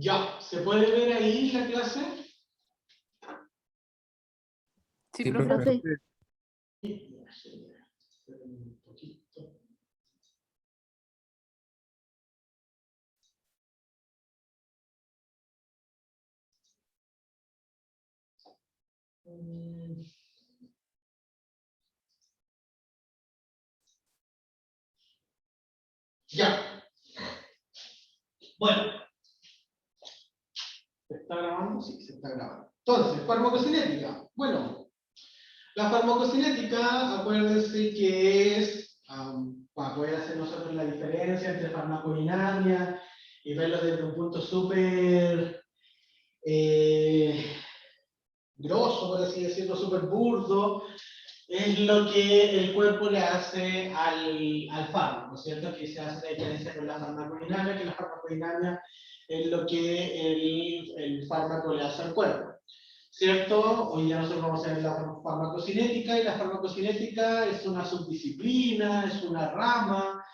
Ya, ¿se puede ver ahí la clase? Sí, Sí, profe. profe. Un poquito. Ya. Bueno. ¿Se está grabando? Sí, se está grabando. Entonces, farmacocinética. Bueno, la farmacocinética, acuérdense que es, para poder hacer nosotros la diferencia entre farmacodinamia y verlo desde un punto súper grosso, por así decirlo, súper burdo, es lo que el cuerpo le hace al fármaco, ¿cierto? Que se hace la diferencia con la farmacodinamia, que la farmacodinamia es lo que el fármaco le hace al cuerpo, ¿cierto? Hoy ya nosotros vamos a ver la farmacocinética, y la farmacocinética es una subdisciplina, es una rama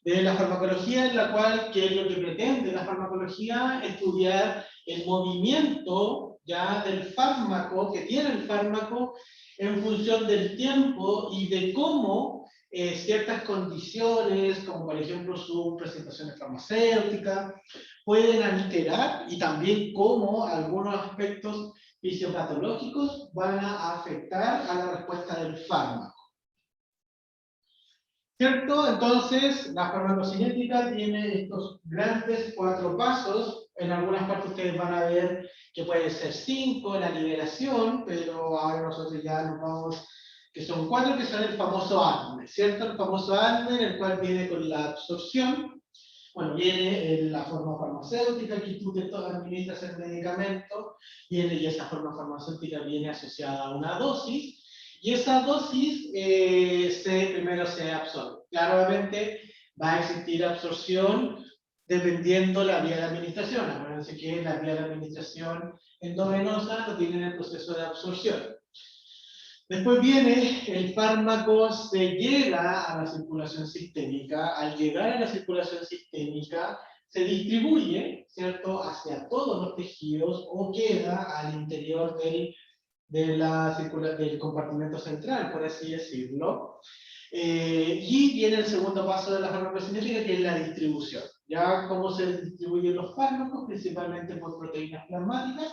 de la farmacología, en la cual, ¿qué es lo que pretende la farmacología? Estudiar el movimiento ya del fármaco, que tiene el fármaco, en función del tiempo y de cómo ciertas condiciones, como por ejemplo sus presentaciones farmacéuticas, pueden alterar, y también cómo algunos aspectos fisiopatológicos van a afectar a la respuesta del fármaco. ¿Cierto? Entonces, la farmacocinética tiene estos grandes 4 pasos. En algunas partes ustedes van a ver que puede ser 5, la liberación, pero ahora nosotros ya nos vamos, que son 4, que son el famoso ADME, ¿cierto? El famoso ADME, el cual viene con la absorción. Bueno, viene en la forma farmacéutica, que tú te administras el medicamento, viene, y esa forma farmacéutica viene asociada a una dosis, y esa dosis primero se absorbe. Claramente va a existir absorción dependiendo la vía de administración. Acuérdense que la vía de administración endovenosa no tiene el proceso de absorción. Después viene, el fármaco se llega a la circulación sistémica. Al llegar a la circulación sistémica, se distribuye, ¿cierto?, hacia todos los tejidos o queda al interior del compartimento central, por así decirlo. Y viene el segundo paso de la farmacocinética, que es la distribución. Ya cómo se distribuyen los fármacos, principalmente por proteínas plasmáticas,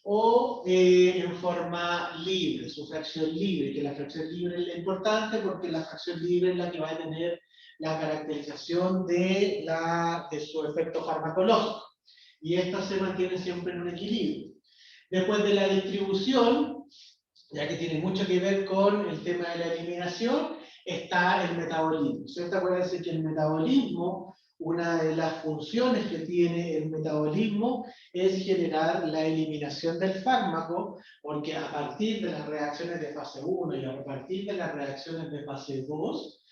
o en forma libre, su fracción libre, que la fracción libre es la importante porque la fracción libre es la que va a tener la caracterización de su efecto farmacológico. Y esta se mantiene siempre en un equilibrio. Después de la distribución, ya que tiene mucho que ver con el tema de la eliminación, está el metabolismo. ¿Cierto? Acuérdense que el metabolismo, una de las funciones que tiene el metabolismo es generar la eliminación del fármaco, porque a partir de las reacciones de fase 1 y a partir de las reacciones de fase 2,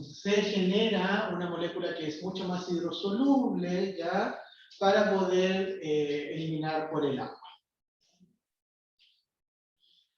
se genera una molécula que es mucho más hidrosoluble, ¿ya?, para poder eliminar por el agua.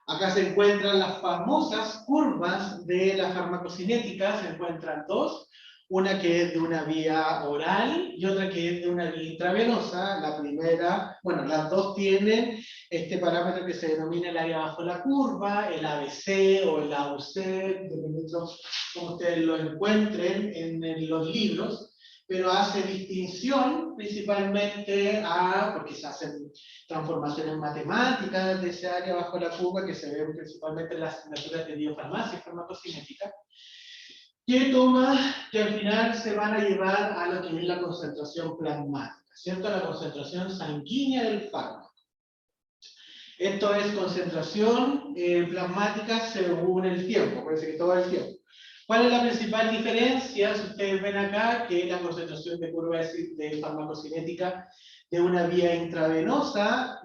Acá se encuentran las famosas curvas de la farmacocinética, se encuentran 2, una que es de una vía oral y otra que es de una vía intravenosa. La primera, bueno, las dos tienen este parámetro que se denomina el área bajo la curva, el ABC o el AUC, dependiendo cómo ustedes lo encuentren en los libros, pero hace distinción principalmente porque se hacen transformaciones matemáticas de ese área bajo la curva, que se ven principalmente en las asignaturas de biofarmacia y farmacocinética, que al final se van a llevar a lo que es la concentración plasmática, ¿cierto? La concentración sanguínea del fármaco. Esto es concentración plasmática según el tiempo, parece que todo el tiempo. ¿Cuál es la principal diferencia? Si ustedes ven acá, que la concentración de curva de farmacocinética de una vía intravenosa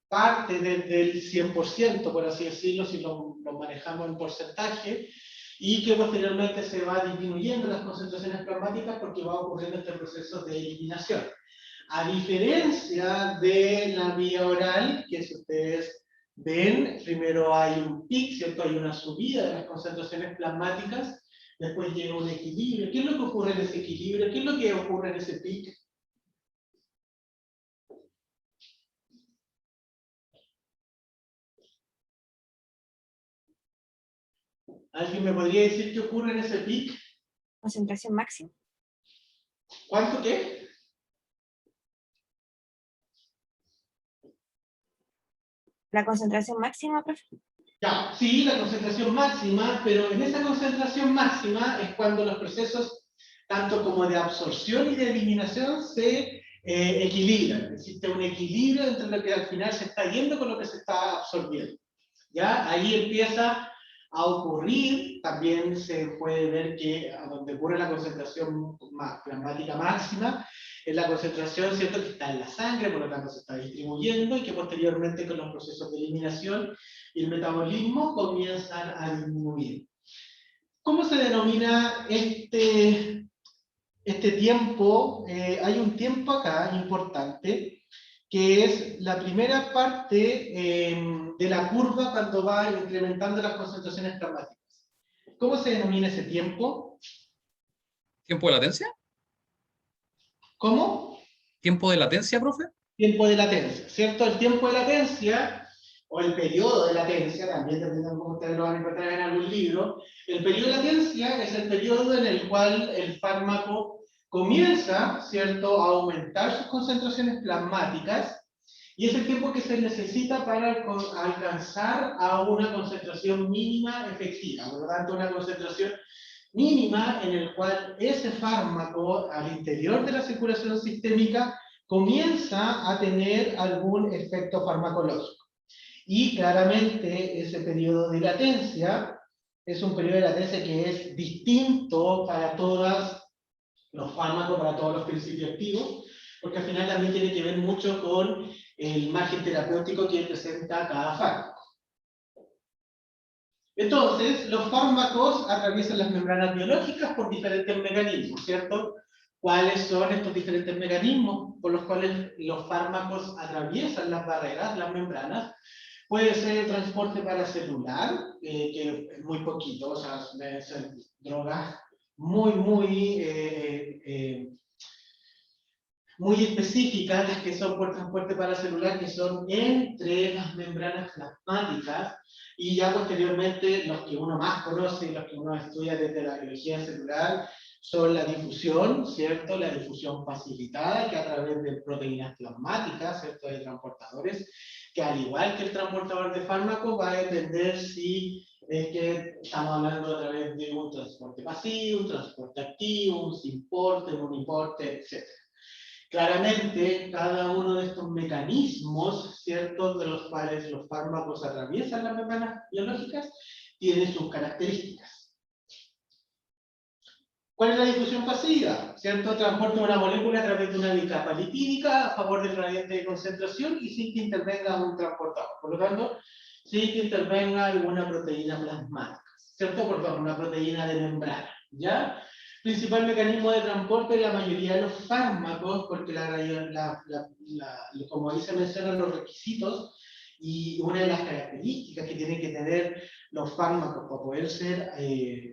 parte desde el 100%, por así decirlo, si lo manejamos en porcentaje, y que posteriormente se va disminuyendo las concentraciones plasmáticas porque va ocurriendo este proceso de eliminación. A diferencia de la vía oral, que si ustedes ven, primero hay un pic, ¿cierto? Hay una subida de las concentraciones plasmáticas, después llega un equilibrio. ¿Qué es lo que ocurre en ese equilibrio? ¿Qué es lo que ocurre en ese pic? ¿Alguien me podría decir qué ocurre en ese pic? Concentración máxima. ¿Cuánto qué? La concentración máxima, profe. Ya, sí, la concentración máxima, pero en esa concentración máxima es cuando los procesos, tanto como de absorción y de eliminación, se equilibran. Existe un equilibrio entre lo que al final se está yendo con lo que se está absorbiendo. ¿Ya? Ahí empieza a ocurrir, también se puede ver que a donde ocurre la concentración plasmática máxima, es la concentración, ¿cierto?, que está en la sangre, por lo tanto se está distribuyendo y que posteriormente con los procesos de eliminación y el metabolismo comienzan a disminuir. ¿Cómo se denomina este tiempo? Hay un tiempo acá importante, que es la primera parte de la curva cuando va incrementando las concentraciones plasmáticas. ¿Cómo se denomina ese tiempo? ¿Tiempo de latencia? ¿Cómo? ¿Tiempo de latencia, profe? Tiempo de latencia, ¿cierto? El tiempo de latencia, o el periodo de latencia, también dependiendo cómo ustedes lo van a encontrar en algún libro, el periodo de latencia es el periodo en el cual el fármaco comienza, ¿cierto?, a aumentar sus concentraciones plasmáticas, y es el tiempo que se necesita para alcanzar a una concentración mínima efectiva, por lo tanto una concentración mínima en el cual ese fármaco al interior de la circulación sistémica comienza a tener algún efecto farmacológico. Y claramente ese periodo de latencia es un periodo de latencia que es distinto para todos los fármacos, para todos los principios activos, porque al final también tiene que ver mucho con el margen terapéutico que presenta cada fármaco. Entonces, los fármacos atraviesan las membranas biológicas por diferentes mecanismos, ¿cierto? ¿Cuáles son estos diferentes mecanismos por los cuales los fármacos atraviesan las barreras, las membranas? Puede ser el transporte paracelular, que es muy poquito, o sea, deben ser drogas muy específicas, las que son por transporte paracelular, que son entre las membranas plasmáticas, y ya posteriormente los que uno más conoce y los que uno estudia desde la biología celular son la difusión, ¿cierto? La difusión facilitada, que a través de proteínas plasmáticas, ¿cierto?, de transportadores, que al igual que el transportador de fármacos va a depender si es que estamos hablando a través de un transporte pasivo, un transporte activo, un sin porte, un uniporte, etc. Claramente, cada uno de estos mecanismos, ¿cierto?, de los cuales los fármacos atraviesan las membranas biológicas, tiene sus características. ¿Cuál es la difusión pasiva? ¿Cierto? Transporte de una molécula a través de una bicapa lipídica a favor del gradiente de concentración y sin que intervenga un transportador. Por lo tanto, sin que intervenga alguna proteína plasmática, ¿cierto? Perdón, una proteína de membrana, ¿ya? Principal mecanismo de transporte de la mayoría de los fármacos, porque como ahí se mencionan los requisitos, y una de las características que tienen que tener los fármacos para poder ser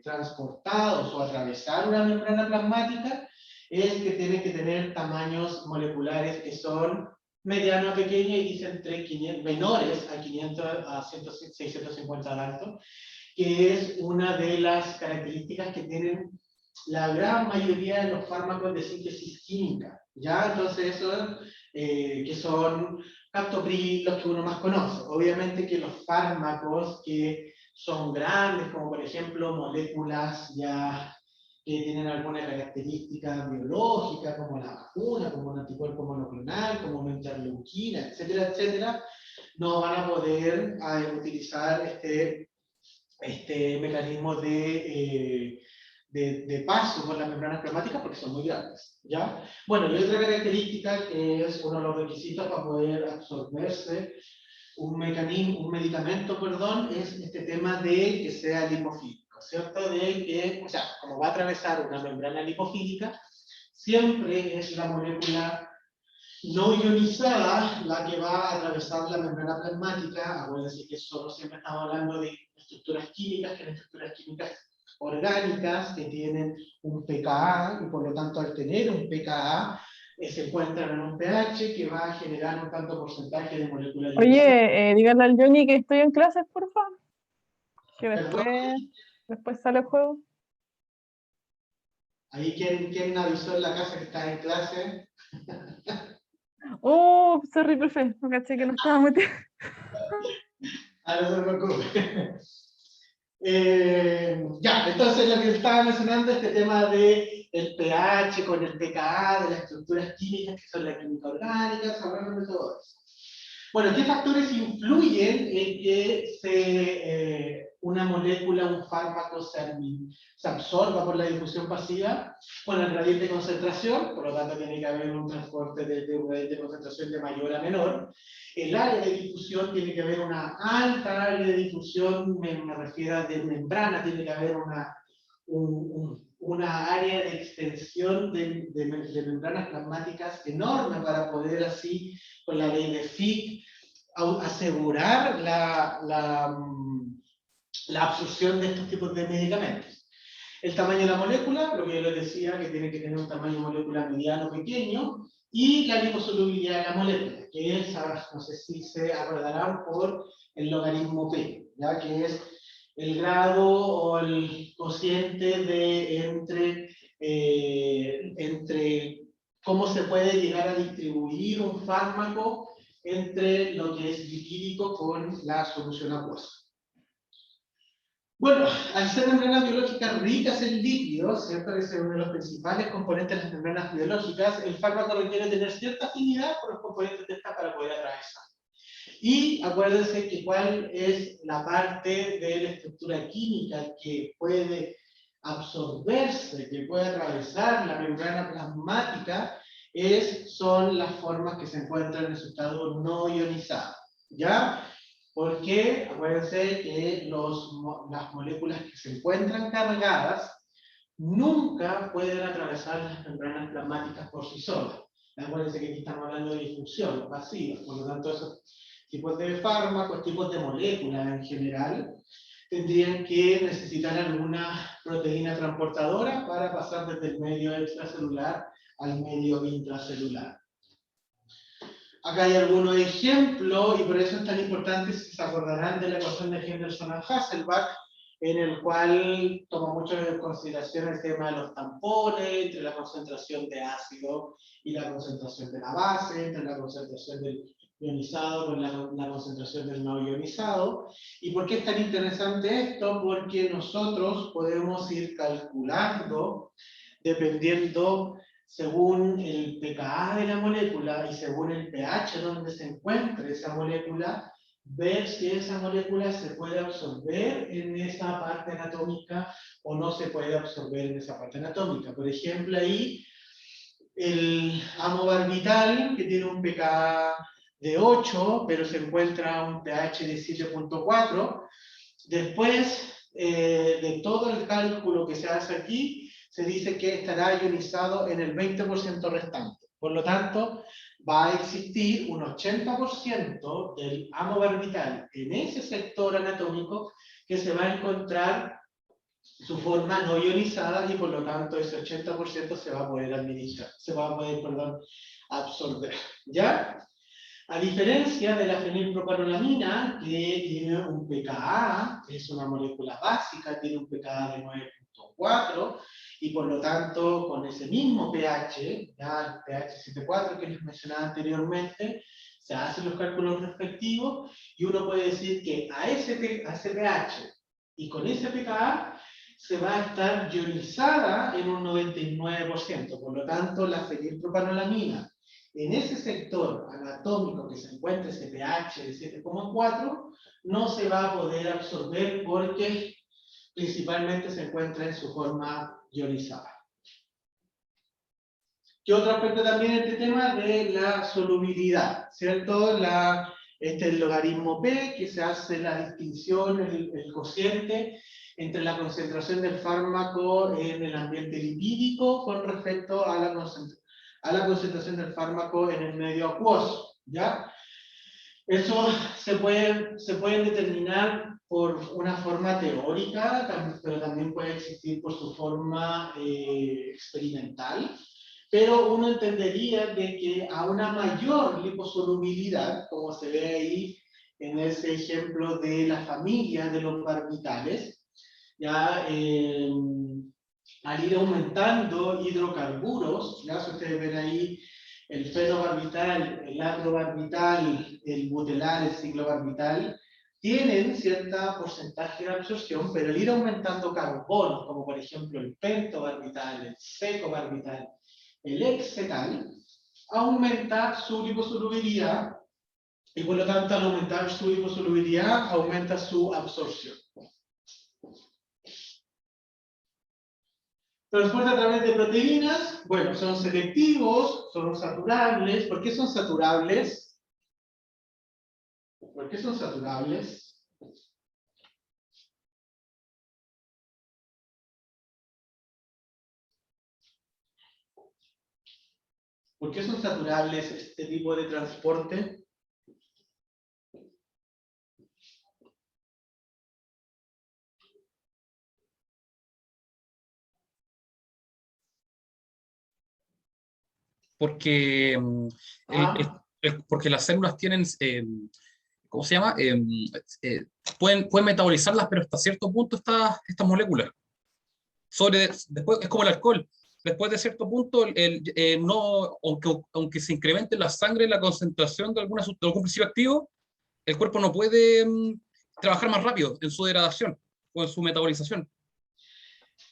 transportados o atravesar una membrana plasmática es que tienen que tener tamaños moleculares que son mediano a pequeño y dicen entre 500, menores a 500 a 650 de alto, que es una de las características que tienen la gran mayoría de los fármacos de síntesis química, ¿ya? Entonces eso, que son captopril, los que uno más conoce. Obviamente que los fármacos que son grandes, como por ejemplo moléculas ya que tienen alguna característica biológica, como la vacuna, como un anticuerpo monoclonal, como una interleuquina, etcétera, etcétera, no van a poder utilizar este mecanismo de paso por las membranas plasmáticas porque son muy grandes, ¿ya? Bueno, y otra característica que es uno de los requisitos para poder absorberse un medicamento, perdón, es este tema de que sea lipofílico, ¿cierto? De que, o sea, como va a atravesar una membrana lipofílica, siempre es la molécula no ionizada la que va a atravesar la membrana plasmática. Acuérdense que solo siempre estamos hablando de estructuras químicas, que en estructuras químicas orgánicas que tienen un pKa, y por lo tanto al tener un pKa, se encuentran en un pH que va a generar un tanto porcentaje de moléculas ionizantes. Oye, díganle al Johnny que estoy en clases, por favor. Que Perdón, después sale el juego. ahí ¿quién avisó en la casa que está en clase? Oh, sorry, profe. No caché que no estaba metido. Ah, no se preocupe. Ya, entonces lo que estaba mencionando es este tema de el pH con el pKa, de las estructuras químicas que son la química orgánica, hablando de todo eso. Bueno, ¿qué factores influyen en que una molécula, un fármaco se absorba por la difusión pasiva? Bueno, el gradiente de concentración, por lo tanto tiene que haber un transporte de un gradiente de concentración de mayor a menor. El área de difusión tiene que haber una alta área de difusión, me refiero a de membrana, tiene que haber una área de extensión de membranas plasmáticas enorme para poder así, con la ley de Fick, asegurar la absorción de estos tipos de medicamentos. El tamaño de la molécula, lo que yo les decía, que tiene que tener un tamaño molecular mediano pequeño, y la liposolubilidad de la molécula, que es, no sé si se acordarán, por el logaritmo P, ¿ya? Que es el grado o el cociente de entre cómo se puede llegar a distribuir un fármaco entre lo que es lipídico con la solución acuosa. Bueno, al ser membranas biológicas ricas en lípidos, ¿cierto? Ese es uno de los principales componentes de las membranas biológicas, el fármaco requiere tener cierta afinidad con los componentes de esta para poder atravesar. Y acuérdense que cuál es la parte de la estructura química que puede absorberse, que puede atravesar la membrana plasmática, son las formas que se encuentran en su estado no ionizado. ¿Ya? Porque acuérdense que las moléculas que se encuentran cargadas nunca pueden atravesar las membranas plasmáticas por sí solas. Acuérdense que aquí estamos hablando de difusión pasiva, por lo tanto esos tipos de fármacos, tipos de moléculas en general, tendrían que necesitar alguna proteína transportadora para pasar desde el medio extracelular al medio intracelular. Acá hay algunos ejemplos, y por eso es tan importante, si se acordarán de la ecuación de Henderson-Hasselbalch, en el cual toma mucho en consideración el tema de los tampones, entre la concentración de ácido y la concentración de la base, entre la concentración del ionizado con la concentración del no ionizado. ¿Y por qué es tan interesante esto? Porque nosotros podemos ir calculando, dependiendo según el pKa de la molécula y según el pH donde se encuentre esa molécula, ver si esa molécula se puede absorber en esa parte anatómica o no se puede absorber en esa parte anatómica. Por ejemplo, ahí el amobarbital, que tiene un pKa de 8, pero se encuentra un pH de 7.4, después de todo el cálculo que se hace aquí, se dice que estará ionizado en el 20% restante. Por lo tanto, va a existir un 80% del amobarbital en ese sector anatómico que se va a encontrar su forma no ionizada y por lo tanto ese 80% se va a poder administrar, se va a poder, absorber. ¿Ya? A diferencia de la fenilpropanolamina, que tiene un pKa, es una molécula básica, tiene un pKa de 9.4, y por lo tanto, con ese mismo pH, ya el pH 7.4 que les mencionaba anteriormente, se hacen los cálculos respectivos, y uno puede decir que a ese pH y con ese pKa se va a estar ionizada en un 99%. Por lo tanto, la fenilpropanolamina, en ese sector anatómico que se encuentra ese pH de 7.4, no se va a poder absorber porque principalmente se encuentra en su forma ionizada. ¿Qué otro aspecto también en este tema? De la solubilidad, ¿cierto? El logaritmo P, que se hace la distinción, el cociente entre la concentración del fármaco en el ambiente lipídico con respecto a la concentración del fármaco en el medio acuoso, ¿ya? Eso se pueden determinar por una forma teórica, pero también puede existir por su forma experimental. Pero uno entendería de que a una mayor liposolubilidad, como se ve ahí en ese ejemplo de la familia de los barbitales, ya al ir aumentando hidrocarburos, ya si ustedes ven ahí el fenobarbital, el atrobarbital, el butelar, el ciclobarbital, tienen cierto porcentaje de absorción, pero al ir aumentando carbono, como por ejemplo el pentobarbital, el secobarbital, el excetal, aumenta su liposolubilidad y por lo tanto al aumentar su liposolubilidad aumenta su absorción. Transporte a través de proteínas, bueno, son selectivos, son saturables. ¿Por qué son saturables? ¿Por qué son saturables? ¿Por qué son saturables este tipo de transporte? Porque, porque las células tienen, ¿cómo se llama? Pueden metabolizarlas, pero hasta cierto punto estas moléculas. Después, es como el alcohol. Después de cierto punto, no, aunque se incremente en la sangre la concentración de algún principio activo, el cuerpo no puede trabajar más rápido en su degradación o en su metabolización.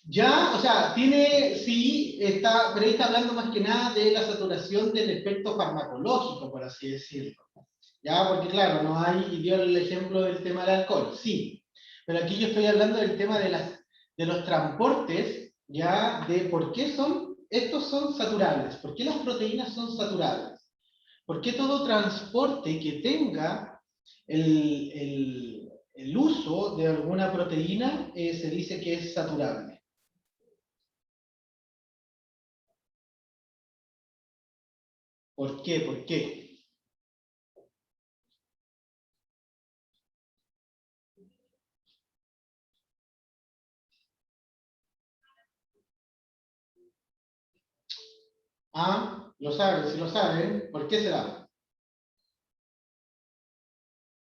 Ya, o sea, tiene, sí, pero ahí está hablando más que nada de la saturación del efecto farmacológico, por así decirlo. Ya, porque claro, no hay, y dio el ejemplo del tema del alcohol, sí. Pero aquí yo estoy hablando del tema de los transportes, ya, de por qué estos son saturables, por qué las proteínas son saturables. ¿Por qué todo transporte que tenga el uso de alguna proteína se dice que es saturable? ¿Por qué? ¿Por qué? Ah, lo saben, si lo saben, ¿por qué será?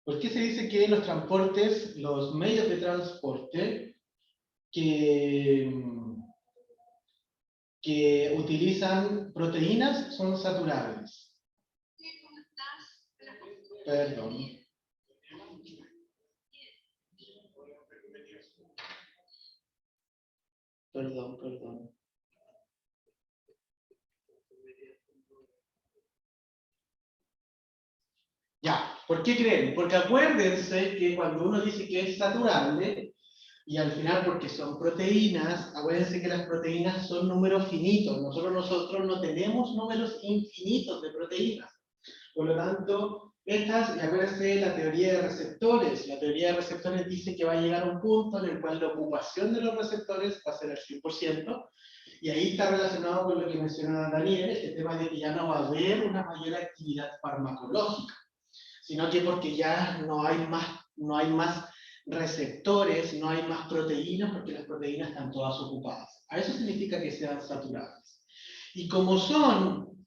¿Por qué se dice que los transportes, los medios de transporte que utilizan proteínas son saturables? Perdón. Perdón. Ya, ¿por qué creen? Porque acuérdense que cuando uno dice que es saturable, y al final porque son proteínas, acuérdense que las proteínas son números finitos. Nosotros no tenemos números infinitos de proteínas. Por lo tanto, acuérdense de la teoría de receptores. La teoría de receptores dice que va a llegar a un punto en el cual la ocupación de los receptores va a ser el 100%, y ahí está relacionado con lo que mencionaba Daniel, este tema de que ya no va a haber una mayor actividad farmacológica, sino que porque ya no hay más receptores, no hay más proteínas, porque las proteínas están todas ocupadas. A eso significa que sean saturadas. Y como son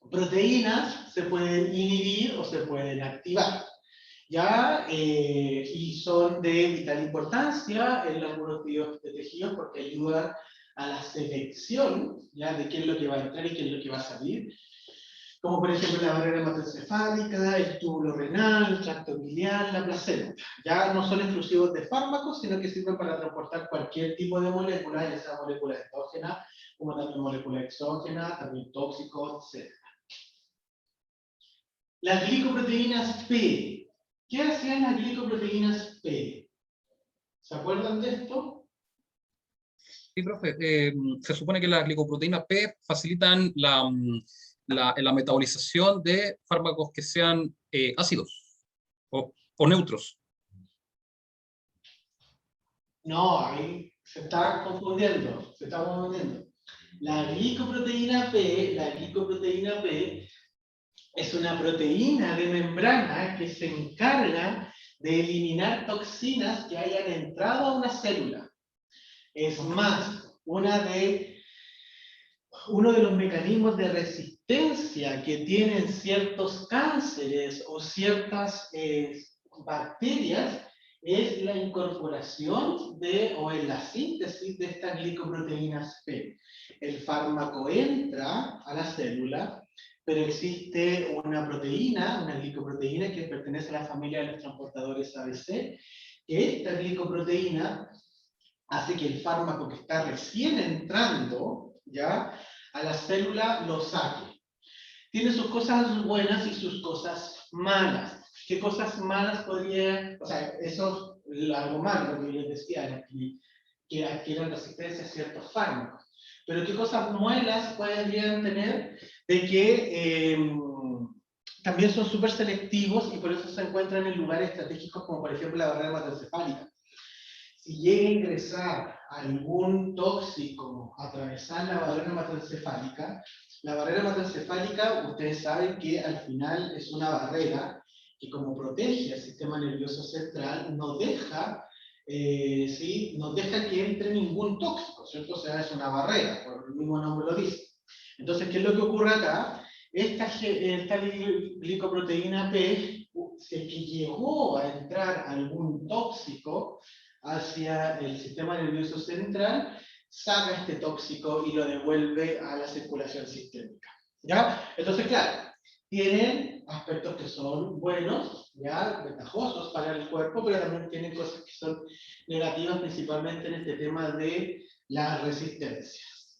proteínas, se pueden inhibir o se pueden activar. ¿Ya? Y son de vital importancia en algunos tipos de tejidos porque ayudan a la selección, ¿ya? De qué es lo que va a entrar y qué es lo que va a salir, como por ejemplo la barrera hematoencefálica, el túbulo renal, el tracto biliar, la placenta. Ya no son exclusivos de fármacos, sino que sirven para transportar cualquier tipo de molécula, ya sea molécula endógena, como también molécula exógena, también tóxicos, etc. Las glicoproteínas P. ¿Qué hacían las glicoproteínas P? ¿Se acuerdan de esto? Sí, profe. Se supone que las glicoproteínas P facilitan la metabolización de fármacos que sean ácidos o neutros. No, ahí se está confundiendo, La glicoproteína P es una proteína de membrana que se encarga de eliminar toxinas que hayan entrado a una célula. Es más, uno de los mecanismos de resistencia que tienen ciertos cánceres o ciertas bacterias es la incorporación o en la síntesis de estas glicoproteínas P. El fármaco entra a la célula, pero existe una proteína, una glicoproteína que pertenece a la familia de los transportadores ABC, que esta glicoproteína hace que el fármaco que está recién entrando, ¿ya?, a la célula lo saque. Tiene sus cosas buenas y sus cosas malas. ¿Qué cosas malas podría, o sea, eso es algo malo, lo que yo les decía, que adquieran resistencia a ciertos fármacos? Pero ¿qué cosas buenas podrían tener? De que también son súper selectivos y por eso se encuentran en lugares estratégicos como por ejemplo la barrera hematoencefálica. Si llega a ingresar algún tóxico a atravesar la barrera hematoencefálica, ustedes saben que al final es una barrera que como protege al sistema nervioso central, no deja que entre ningún tóxico, ¿cierto? O sea, es una barrera, por el mismo nombre lo dice. Entonces, ¿qué es lo que ocurre acá? Esta glicoproteína P, si es que llegó a entrar algún tóxico hacia el sistema nervioso central, saca este tóxico y lo devuelve a la circulación sistémica. ¿Ya? Entonces, claro, tienen aspectos que son buenos, ¿ya?, ventajosos para el cuerpo, pero también tienen cosas que son negativas, principalmente en este tema de las resistencias.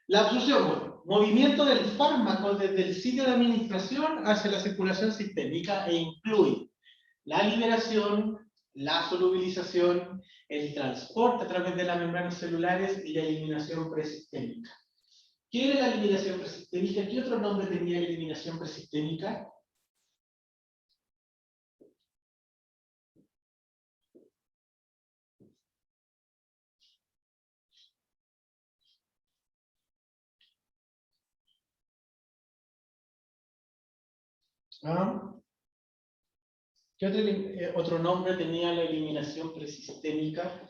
La absorción, bueno, movimiento del fármaco desde el sitio de administración hacia la circulación sistémica e incluye la liberación, la solubilización, el transporte a través de las membranas celulares y la eliminación presistémica. ¿Qué era la eliminación presistémica? ¿Qué otro nombre tenía la eliminación presistémica? ¿Ah? ¿Qué otro nombre tenía la eliminación presistémica?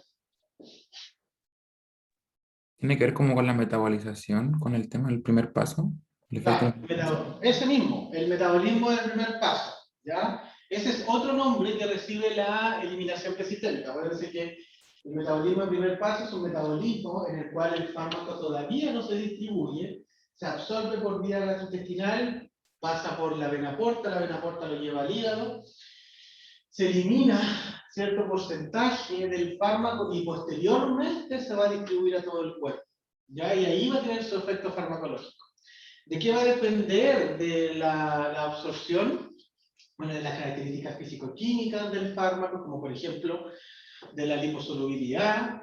¿Tiene que ver como con la metabolización, con el tema del primer paso? El efecto Claro, ese mismo, el metabolismo del primer paso, ¿ya? Ese es otro nombre que recibe la eliminación presistémica. Acuérdense que el metabolismo del primer paso es un metabolismo en el cual el fármaco todavía no se distribuye, se absorbe por vía gastrointestinal, pasa por la vena porta lo lleva al hígado, se elimina cierto porcentaje del fármaco y posteriormente se va a distribuir a todo el cuerpo, ¿ya? Y ahí va a tener su efecto farmacológico. ¿De qué va a depender de la absorción? Bueno, de las características físico-químicas del fármaco, como por ejemplo de la liposolubilidad,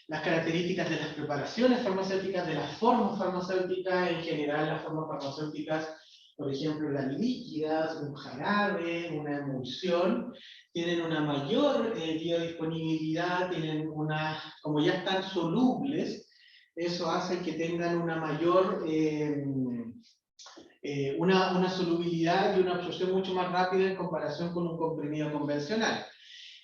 las características de las preparaciones farmacéuticas, de las formas farmacéuticas, en general las formas farmacéuticas, por ejemplo, las líquidas, un jarabe, una emulsión, tienen una mayor biodisponibilidad, tienen como ya están solubles, eso hace que tengan una mayor una solubilidad y una absorción mucho más rápida en comparación con un comprimido convencional.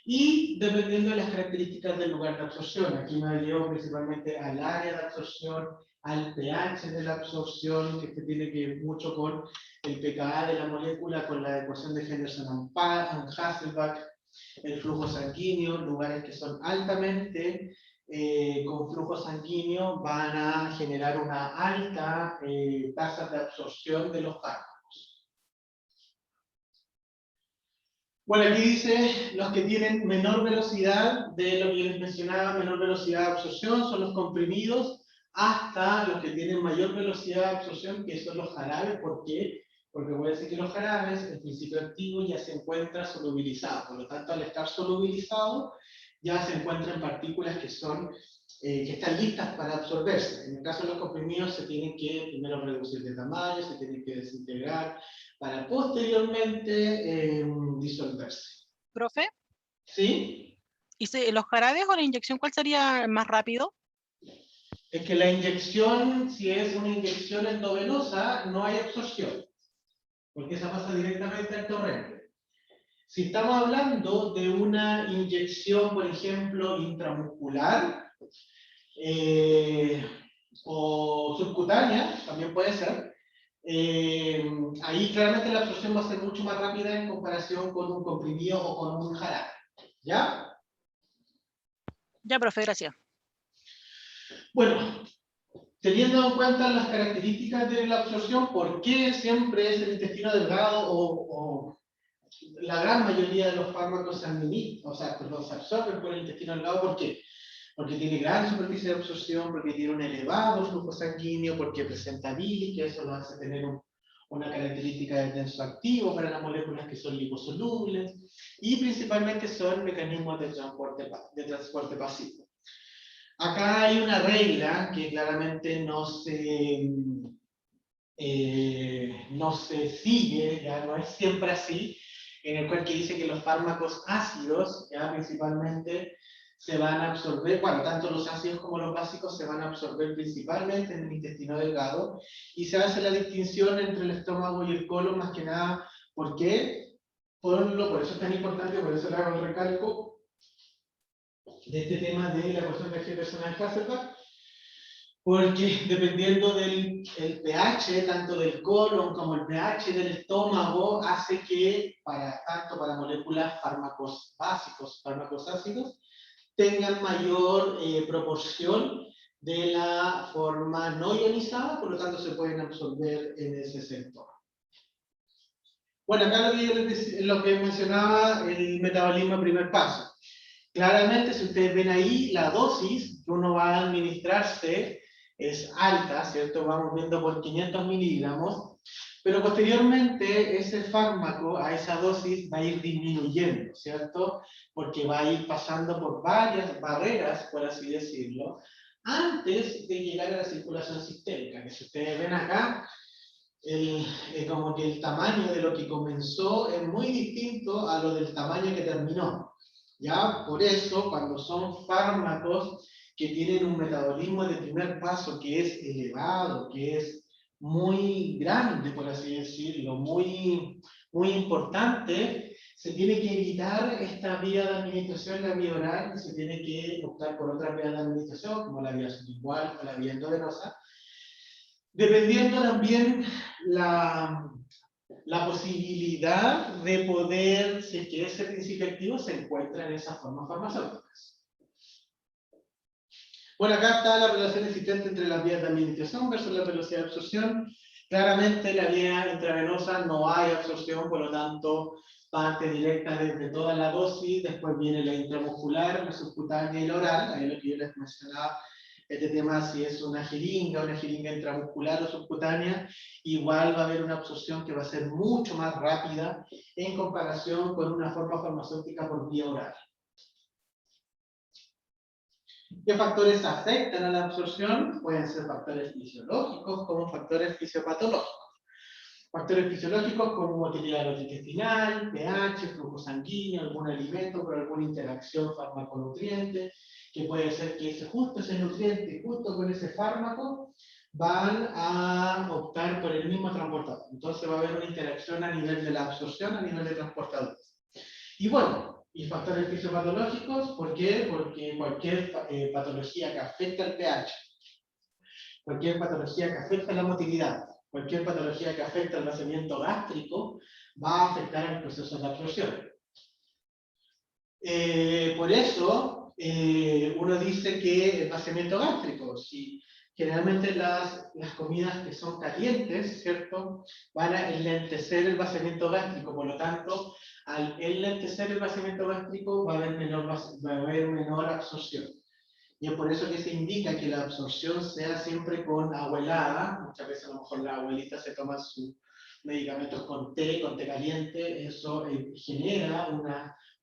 Y dependiendo de las características del lugar de absorción, aquí me llevo principalmente al área de absorción, al pH de la absorción, que tiene que ver mucho con el pKa de la molécula, con la ecuación de Henderson-Hasselbalch, el flujo sanguíneo, lugares que son altamente con flujo sanguíneo van a generar una alta tasa de absorción de los fármacos. Bueno, aquí dice los que tienen menor velocidad, de lo que les mencionaba, menor velocidad de absorción, son los comprimidos, hasta los que tienen mayor velocidad de absorción, que son los jarabes. ¿Por qué? Porque voy a decir que los jarabes, el principio activo ya se encuentra solubilizado, por lo tanto al estar solubilizado, ya se encuentran partículas que están listas para absorberse. En el caso de los comprimidos se tienen que primero reducir de tamaño, se tienen que desintegrar, para posteriormente disolverse. ¿Profe? ¿Sí? ¿Y los jarabes o la inyección cuál sería más rápido? es que la inyección, si es una inyección endovenosa, no hay absorción, porque esa pasa directamente al torrente. Si estamos hablando de una inyección, por ejemplo, intramuscular o subcutánea, también puede ser, ahí claramente la absorción va a ser mucho más rápida en comparación con un comprimido o con un jarabe. ¿Ya? Ya, profe, gracias. Bueno, teniendo en cuenta las características de la absorción, ¿por qué siempre es el intestino delgado o la gran mayoría de los fármacos se administran, o sea, perdón, se absorben por el intestino delgado? ¿Por qué? Porque tiene gran superficie de absorción, porque tiene un elevado flujo sanguíneo, porque presenta bilis, que eso lo hace tener una característica de tensoactivo para las moléculas que son liposolubles, y principalmente son mecanismos de transporte pasivo. Acá hay una regla que claramente no se sigue, ya no es siempre así, en el cual que dice que los fármacos ácidos, ya principalmente, se van a absorber, bueno, tanto los ácidos como los básicos se van a absorber principalmente en el intestino delgado, y se hace la distinción entre el estómago y el colon, más que nada. ¿Por qué? Por eso es tan importante, por eso le hago el recalco de este tema de la ecuación de personal de Hasselbalch, porque dependiendo del pH, tanto del colon como el pH del estómago, hace que tanto para moléculas, fármacos básicos, fármacos ácidos, tengan mayor proporción de la forma no ionizada, por lo tanto se pueden absorber en ese sector. Bueno, acá lo que mencionaba el metabolismo primer paso. Claramente, si ustedes ven ahí, la dosis que uno va a administrarse es alta, ¿cierto? Vamos viendo por 500 miligramos, pero posteriormente ese fármaco a esa dosis va a ir disminuyendo, ¿cierto? Porque va a ir pasando por varias barreras, por así decirlo, antes de llegar a la circulación sistémica, que si ustedes ven acá, como que el tamaño de lo que comenzó es muy distinto a lo del tamaño que terminó. ¿Ya? Por eso, cuando son fármacos que tienen un metabolismo de primer paso que es elevado, que es muy grande, por así decirlo, muy importante, se tiene que evitar esta vía de administración, la vía oral, y se tiene que optar por otra vía de administración, como la vía sublingual o la vía endovenosa, dependiendo también la posibilidad de poder, si es que ese principio activo se encuentra en esas formas farmacéuticas. Bueno, acá está la relación existente entre las vías de administración versus la velocidad de absorción. Claramente la vía intravenosa no hay absorción, por lo tanto parte directa desde toda la dosis, después viene la intramuscular, la subcutánea y la oral, ahí lo que yo les mencionaba. Este tema, si es una jeringa intramuscular o subcutánea, igual va a haber una absorción que va a ser mucho más rápida en comparación con una forma farmacéutica por vía oral. ¿Qué factores afectan a la absorción? Pueden ser factores fisiológicos como factores fisiopatológicos. Factores fisiológicos como motilidad intestinal, pH, flujo sanguíneo, algún alimento por alguna interacción fármaco-nutriente, que puede ser que justo ese nutriente, justo con ese fármaco, van a optar por el mismo transportador. Entonces va a haber una interacción a nivel de la absorción, a nivel de transportadores. Y bueno, y factores fisiopatológicos, ¿por qué? Porque cualquier patología que afecta al pH, cualquier patología que afecta la motilidad, cualquier patología que afecta el vaciamiento gástrico, va a afectar el proceso de absorción. Por eso, uno dice que el vaciamiento gástrico, si generalmente las comidas que son calientes, ¿cierto?, van a enlentecer el vaciamiento gástrico, por lo tanto, al enlentecer el vaciamiento gástrico va a haber menor absorción. Y es por eso que se indica que la absorción sea siempre con agua helada. Muchas veces a lo mejor la abuelita se toma sus medicamentos con té caliente. Eso genera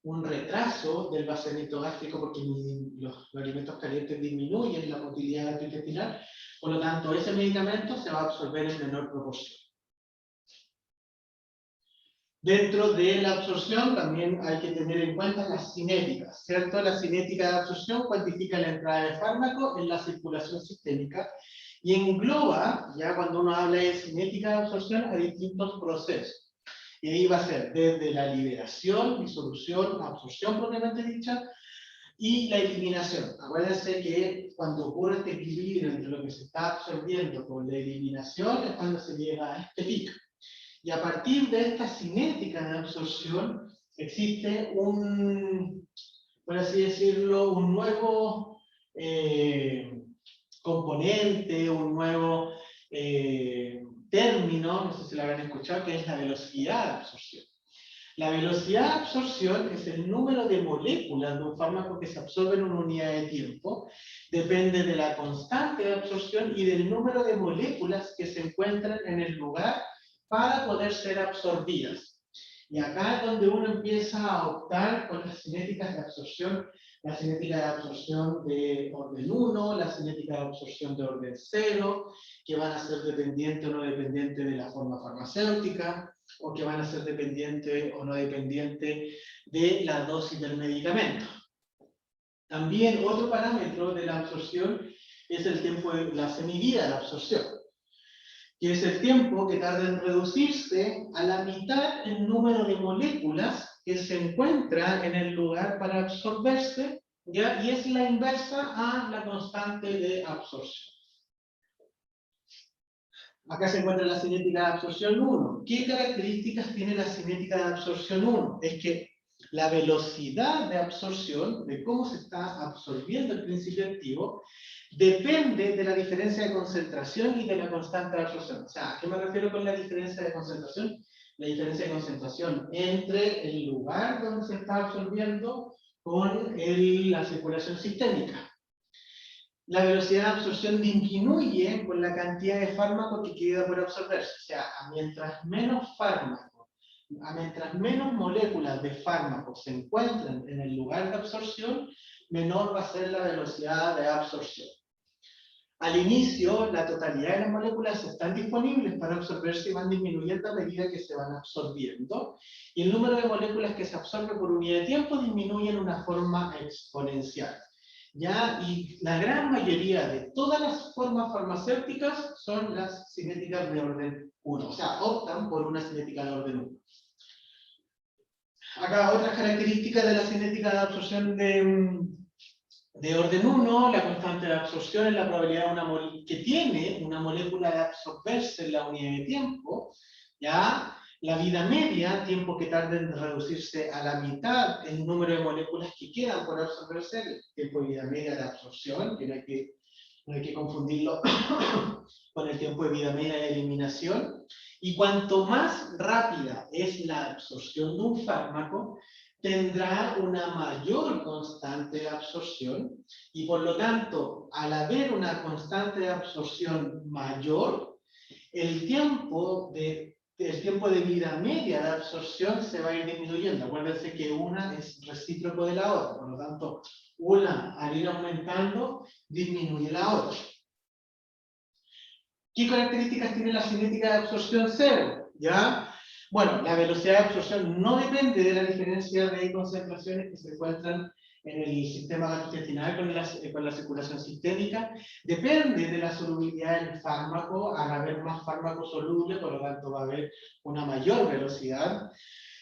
un retraso del vaciamiento gástrico porque los alimentos calientes disminuyen la motilidad gastrointestinal. Por lo tanto, ese medicamento se va a absorber en menor proporción. Dentro de la absorción también hay que tener en cuenta las cinéticas, ¿cierto? La cinética de absorción cuantifica la entrada de fármaco en la circulación sistémica y engloba, ya cuando uno habla de cinética de absorción, a distintos procesos. Y ahí va a ser desde la liberación, disolución, absorción propiamente dicha, y la eliminación. Acuérdense que cuando ocurre este equilibrio entre lo que se está absorbiendo con la eliminación es cuando se llega a este pico. Y a partir de esta cinética de absorción existe un, por así decirlo, un nuevo componente, un nuevo término, no sé si lo habrán escuchado, que es la velocidad de absorción. La velocidad de absorción es el número de moléculas de un fármaco que se absorbe en una unidad de tiempo. Depende de la constante de absorción y del número de moléculas que se encuentran en el lugar para poder ser absorbidas. Y acá es donde uno empieza a optar por las cinéticas de absorción, la cinética de absorción de orden 1, la cinética de absorción de orden 0, que van a ser dependientes o no dependientes de la forma farmacéutica, o que van a ser dependientes o no dependientes de la dosis del medicamento. También otro parámetro de la absorción es el tiempo de la semivida de la absorción, que es el tiempo que tarda en reducirse a la mitad el número de moléculas que se encuentra en el lugar para absorberse, ¿ya? Y es la inversa a la constante de absorción. Acá se encuentra la cinética de absorción 1. ¿Qué características tiene la cinética de absorción 1? Es que la velocidad de absorción, de cómo se está absorbiendo el principio activo, depende de la diferencia de concentración y de la constante de absorción. O sea, ¿a qué me refiero con la diferencia de concentración? La diferencia de concentración entre el lugar donde se está absorbiendo con la circulación sistémica. La velocidad de absorción disminuye con la cantidad de fármaco que queda por absorberse. O sea, mientras menos fármaco, mientras menos moléculas de fármaco se encuentran en el lugar de absorción, menor va a ser la velocidad de absorción. Al inicio, la totalidad de las moléculas están disponibles para absorberse y van disminuyendo a medida que se van absorbiendo. Y el número de moléculas que se absorbe por unidad de tiempo disminuye en una forma exponencial. ¿Ya? Y la gran mayoría de todas las formas farmacéuticas son las cinéticas de orden 1. O sea, optan por una cinética de orden 1. Acá otras características de la cinética de absorción de orden 1, la constante de absorción es la probabilidad que tiene una molécula de absorberse en la unidad de tiempo, ¿ya? La vida media, tiempo que tarda en reducirse a la mitad el número de moléculas que quedan por absorberse, el tiempo de vida media de absorción, que no hay que confundirlo con el tiempo de vida media de eliminación. Y cuanto más rápida es la absorción de un fármaco, tendrá una mayor constante de absorción, y por lo tanto, al haber una constante de absorción mayor, el tiempo de vida media de absorción se va a ir disminuyendo. Acuérdense que una es recíproco de la otra, por lo tanto, una al ir aumentando, disminuye la otra. ¿Qué características tiene la cinética de absorción 0? ¿Ya? Bueno, la velocidad de absorción no depende de la diferencia de concentraciones que se encuentran en el sistema gastrointestinal con la circulación sistémica. Depende de la solubilidad del fármaco. Al haber más fármaco soluble, por lo tanto va a haber una mayor velocidad.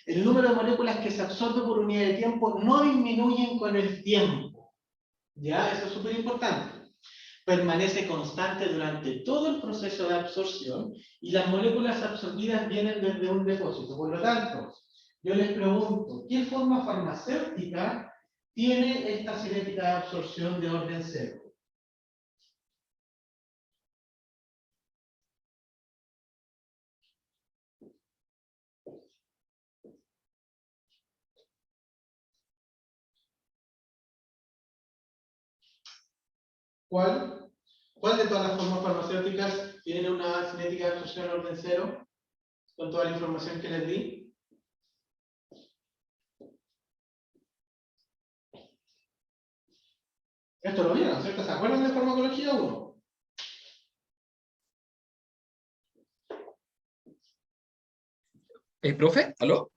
El número de moléculas que se absorbe por unidad de tiempo no disminuyen con el tiempo. ¿Ya? Eso es súper importante. Permanece constante durante todo el proceso de absorción y las moléculas absorbidas vienen desde un depósito. Por lo tanto, yo les pregunto, ¿qué forma farmacéutica tiene esta cinética de absorción de orden 0? ¿Cuál? ¿Cuál de todas las formas farmacéuticas tiene una cinética de absorción de orden 0? Con toda la información que les di. Esto lo vieron, ¿cierto? ¿Se acuerdan de farmacología 1? Profe, ¿aló?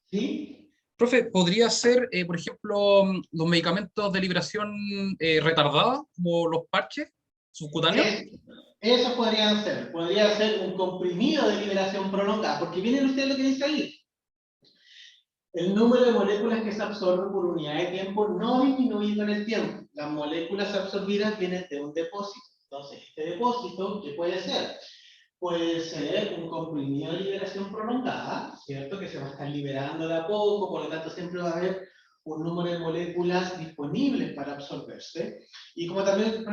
¿Sí? Profe, ¿podría ser, por ejemplo, los medicamentos de liberación retardada, como los parches subcutáneos? Eso podría ser un comprimido de liberación prolongada, porque miren ustedes lo que dice ahí. El número de moléculas que se absorben por unidad de tiempo no disminuye con el tiempo. Las moléculas absorbidas vienen de un depósito. Entonces, este depósito, ¿qué puede ser? Puede ser un comprimido de liberación prolongada, ¿cierto? Que se va a estar liberando de a poco, por lo tanto siempre va a haber un número de moléculas disponibles para absorberse. Y como también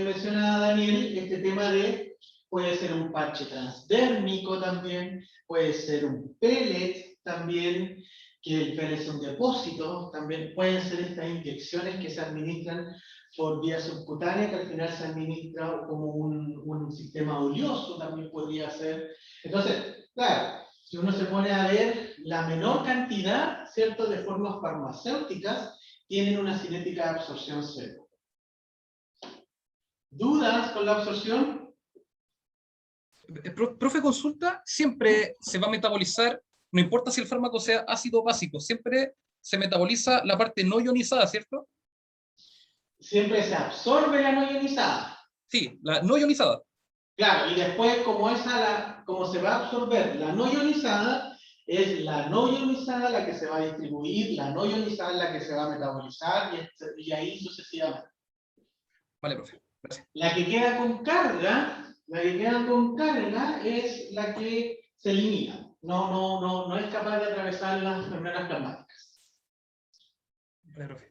menciona Daniel, este tema de, puede ser un parche transdérmico también, puede ser un pellet también, que el pellet es un depósito, también pueden ser estas inyecciones que se administran por vía subcutánea, que al final se administra como un sistema oleoso, también podría ser. Entonces, claro, si uno se pone a ver, la menor cantidad, ¿cierto?, de formas farmacéuticas tienen una cinética de absorción cero. ¿Dudas con la absorción? Profe, consulta, siempre se va a metabolizar, no importa si el fármaco sea ácido o básico, siempre se metaboliza la parte no ionizada, ¿cierto? Siempre se absorbe la no ionizada. Sí, la no ionizada. Claro, y después, como se va a absorber la no ionizada, es la no ionizada la que se va a distribuir, la no ionizada la que se va a metabolizar, y ahí sucesivamente. Vale, profe, gracias. La que queda con carga es la que se elimina. No es capaz de atravesar las membranas plasmáticas. Vale, profe.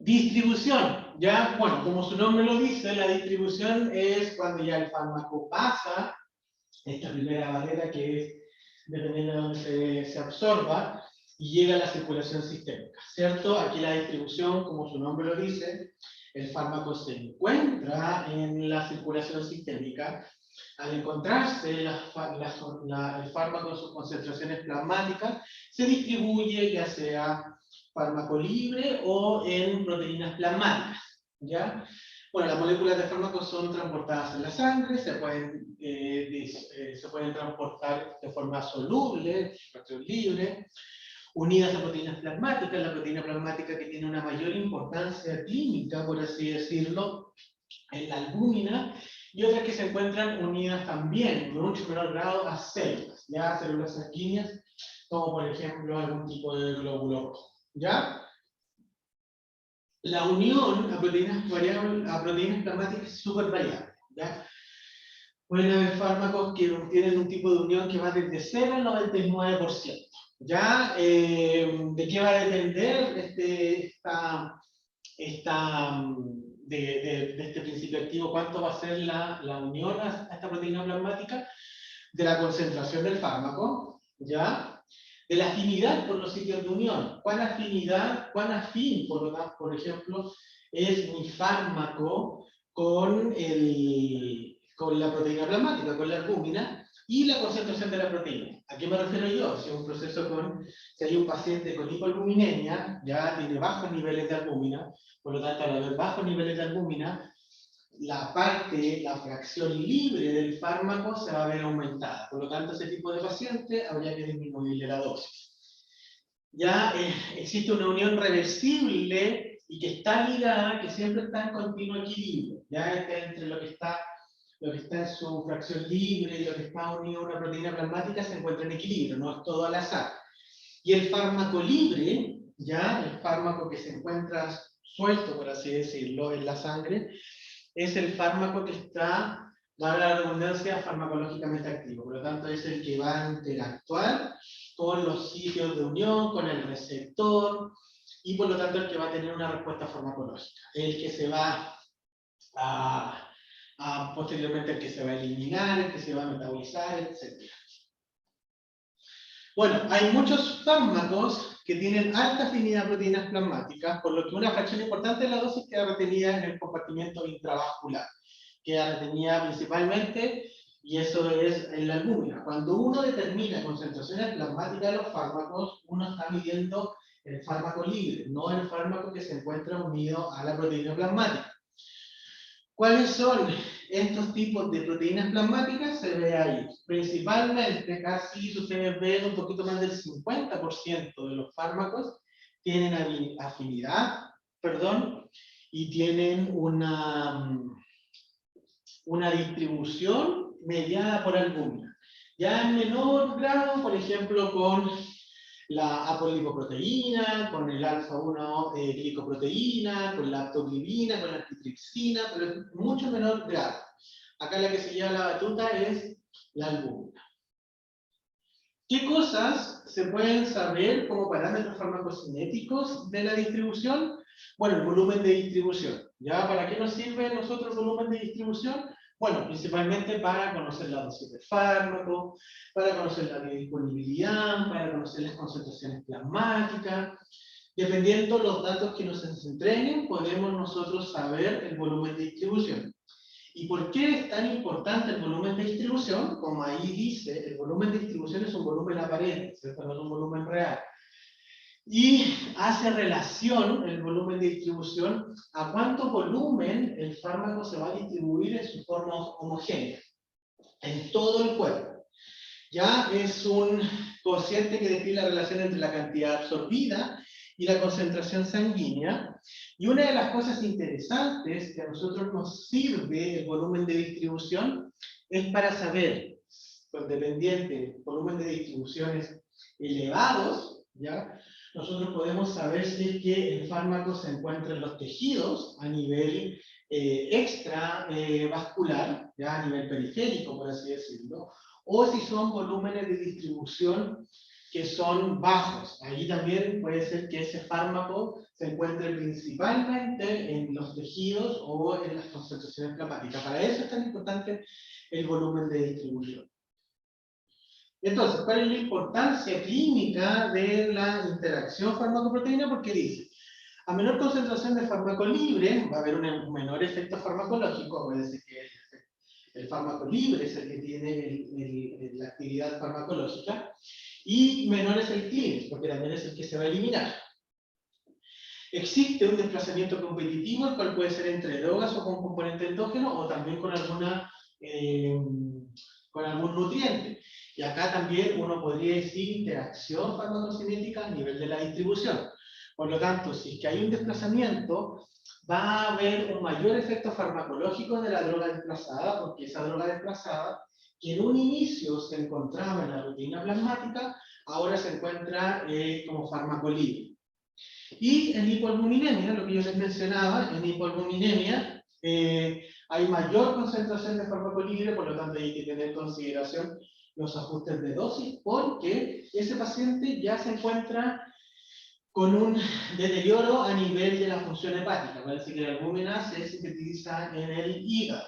Distribución, ya, bueno, como su nombre lo dice, la distribución es cuando ya el fármaco pasa esta primera barrera que es, dependiendo de dónde se absorba, y llega a la circulación sistémica, ¿cierto? Aquí la distribución, como su nombre lo dice, el fármaco se encuentra en la circulación sistémica. Al encontrarse el fármaco en sus concentraciones plasmáticas, se distribuye ya sea fármaco libre o en proteínas plasmáticas, ¿ya? Bueno, las moléculas de fármacos son transportadas en la sangre, se pueden transportar de forma soluble, fracción libre, unidas a proteínas plasmáticas, la proteína plasmática que tiene una mayor importancia clínica, por así decirlo, en la albúmina, y otras que se encuentran unidas también, en mucho menor grado, a células, ya células sanguíneas, como por ejemplo algún tipo de glóbulo rojo, ¿ya? La unión a proteínas plasmáticas es súper variable, ¿ya? Pueden haber fármacos que tienen un tipo de unión que va desde 0 al 99%. ¿Ya? ¿De qué va a depender de este principio activo? ¿Cuánto va a ser la unión a esta proteína plasmática? De la concentración del fármaco, ¿ya? De la afinidad por los sitios de unión. ¿Cuán afín, por ejemplo, es mi fármaco con la proteína plasmática, con la albúmina, y la concentración de la proteína? ¿A qué me refiero yo? Si hay un paciente con hipoalbuminemia, ya tiene bajos niveles de albúmina, por lo tanto, al haber bajos niveles de albúmina, la fracción libre del fármaco se va a ver aumentada. Por lo tanto, ese tipo de paciente habría que disminuirle la dosis. Ya existe una unión reversible y que está ligada, que siempre está en continuo equilibrio. Ya entre lo que está en su fracción libre y lo que está unido a una proteína plasmática se encuentra en equilibrio, no es todo al azar. Y el fármaco libre, ya el fármaco que se encuentra suelto, por así decirlo, en la sangre, es el fármaco que está, valga la redundancia, farmacológicamente activo. Por lo tanto, es el que va a interactuar con los sitios de unión, con el receptor, y por lo tanto el que va a tener una respuesta farmacológica. El que se va posteriormente el que se va a eliminar, el que se va a metabolizar, etc. Bueno, hay muchos fármacos que tienen alta afinidad a proteínas plasmáticas, por lo que una fracción importante de la dosis queda retenida en el compartimento intravascular. Queda retenida principalmente, y eso es en la albúmina. Cuando uno determina concentraciones plasmáticas de los fármacos, uno está midiendo el fármaco libre, no el fármaco que se encuentra unido a la proteína plasmática. ¿Cuáles son estos tipos de proteínas plasmáticas se ve ahí. Principalmente, casi ustedes ven un poquito más del 50% de los fármacos tienen afinidad, y tienen una distribución mediada por albúmina. Ya en menor grado, por ejemplo, con la apolipoproteína, con el alfa-1 glicoproteína, con la aptoglifina, con la antitripsina, pero en mucho menor grado. Acá la que se lleva la batuta es la albúmina. ¿Qué cosas se pueden saber como parámetros farmacocinéticos de la distribución? Bueno, el volumen de distribución. ¿Ya? ¿Para qué nos sirve a nosotros el volumen de distribución? Bueno, principalmente para conocer la dosis del fármaco, para conocer la biodisponibilidad, para conocer las concentraciones plasmáticas. Dependiendo los datos que nos entreguen, podemos nosotros saber el volumen de distribución. ¿Y por qué es tan importante el volumen de distribución? Como ahí dice, el volumen de distribución es un volumen aparente, ¿cierto? No es un volumen real. Y hace relación el volumen de distribución a cuánto volumen el fármaco se va a distribuir en su forma homogénea, en todo el cuerpo. Ya es un cociente que describe la relación entre la cantidad absorbida y la concentración sanguínea. Y una de las cosas interesantes que a nosotros nos sirve el volumen de distribución es para saber, pues dependiente del volumen de distribuciones elevados, ¿ya? Nosotros podemos saber si es que el fármaco se encuentra en los tejidos a nivel extravascular, ¿ya? A nivel periférico, por así decirlo, o si son volúmenes de distribución que son bajos. Ahí también puede ser que ese fármaco se encuentre principalmente en los tejidos o en las concentraciones plasmáticas. Para eso es tan importante el volumen de distribución. Entonces, ¿cuál es la importancia clínica de la interacción fármaco-proteína? Porque dice, a menor concentración de fármaco libre, va a haber un menor efecto farmacológico. Acuérdense que el fármaco libre es el que tiene la actividad farmacológica, y menor es el clínico, porque también es el que se va a eliminar. Existe un desplazamiento competitivo, el cual puede ser entre drogas o con componente endógeno, o también con algún nutriente. Y acá también uno podría decir interacción farmacocinética a nivel de la distribución. Por lo tanto, si es que hay un desplazamiento, va a haber un mayor efecto farmacológico de la droga desplazada, porque esa droga desplazada, que en un inicio se encontraba en la proteína plasmática, ahora se encuentra como fármaco libre. Y en hipoalbuminemia, lo que yo les mencionaba, en hipoalbuminemia hay mayor concentración de fármaco libre, por lo tanto hay que tener en consideración los ajustes de dosis, porque ese paciente ya se encuentra con un deterioro a nivel de la función hepática. Parece que la albúmina se sintetiza en el hígado,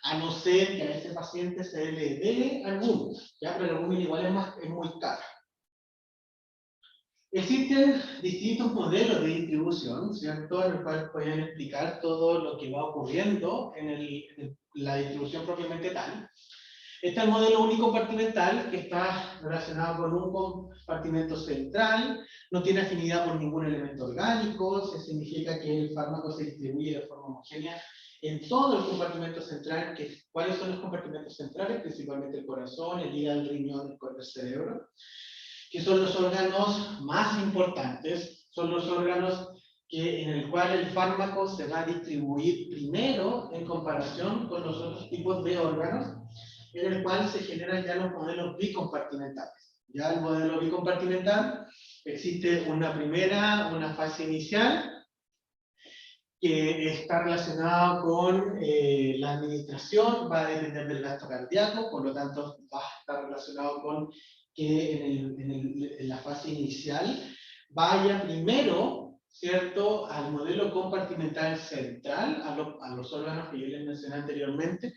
a no ser que a ese paciente se le dé albúmina, ¿ya? Pero la albúmina igual es muy cara. Existen distintos modelos de distribución, ¿cierto?, en los cuales pueden explicar todo lo que va ocurriendo en la distribución propiamente tal. Está el modelo unicompartimental, que está relacionado con un compartimento central, no tiene afinidad por ningún elemento orgánico, eso significa que el fármaco se distribuye de forma homogénea en todo el compartimento central. ¿Cuáles son los compartimentos centrales? Principalmente el corazón, el hígado, el riñón, el cerebro, que son los órganos más importantes, son los órganos en el cual el fármaco se va a distribuir primero en comparación con los otros tipos de órganos, en el cual se generan ya los modelos bicompartimentales. Ya el modelo bicompartimental, existe una fase inicial, que está relacionada con la administración, va a depender del gasto cardíaco, por lo tanto va a estar relacionado con que en la fase inicial vaya primero, ¿cierto?, al modelo compartimental central, a los órganos que yo les mencioné anteriormente,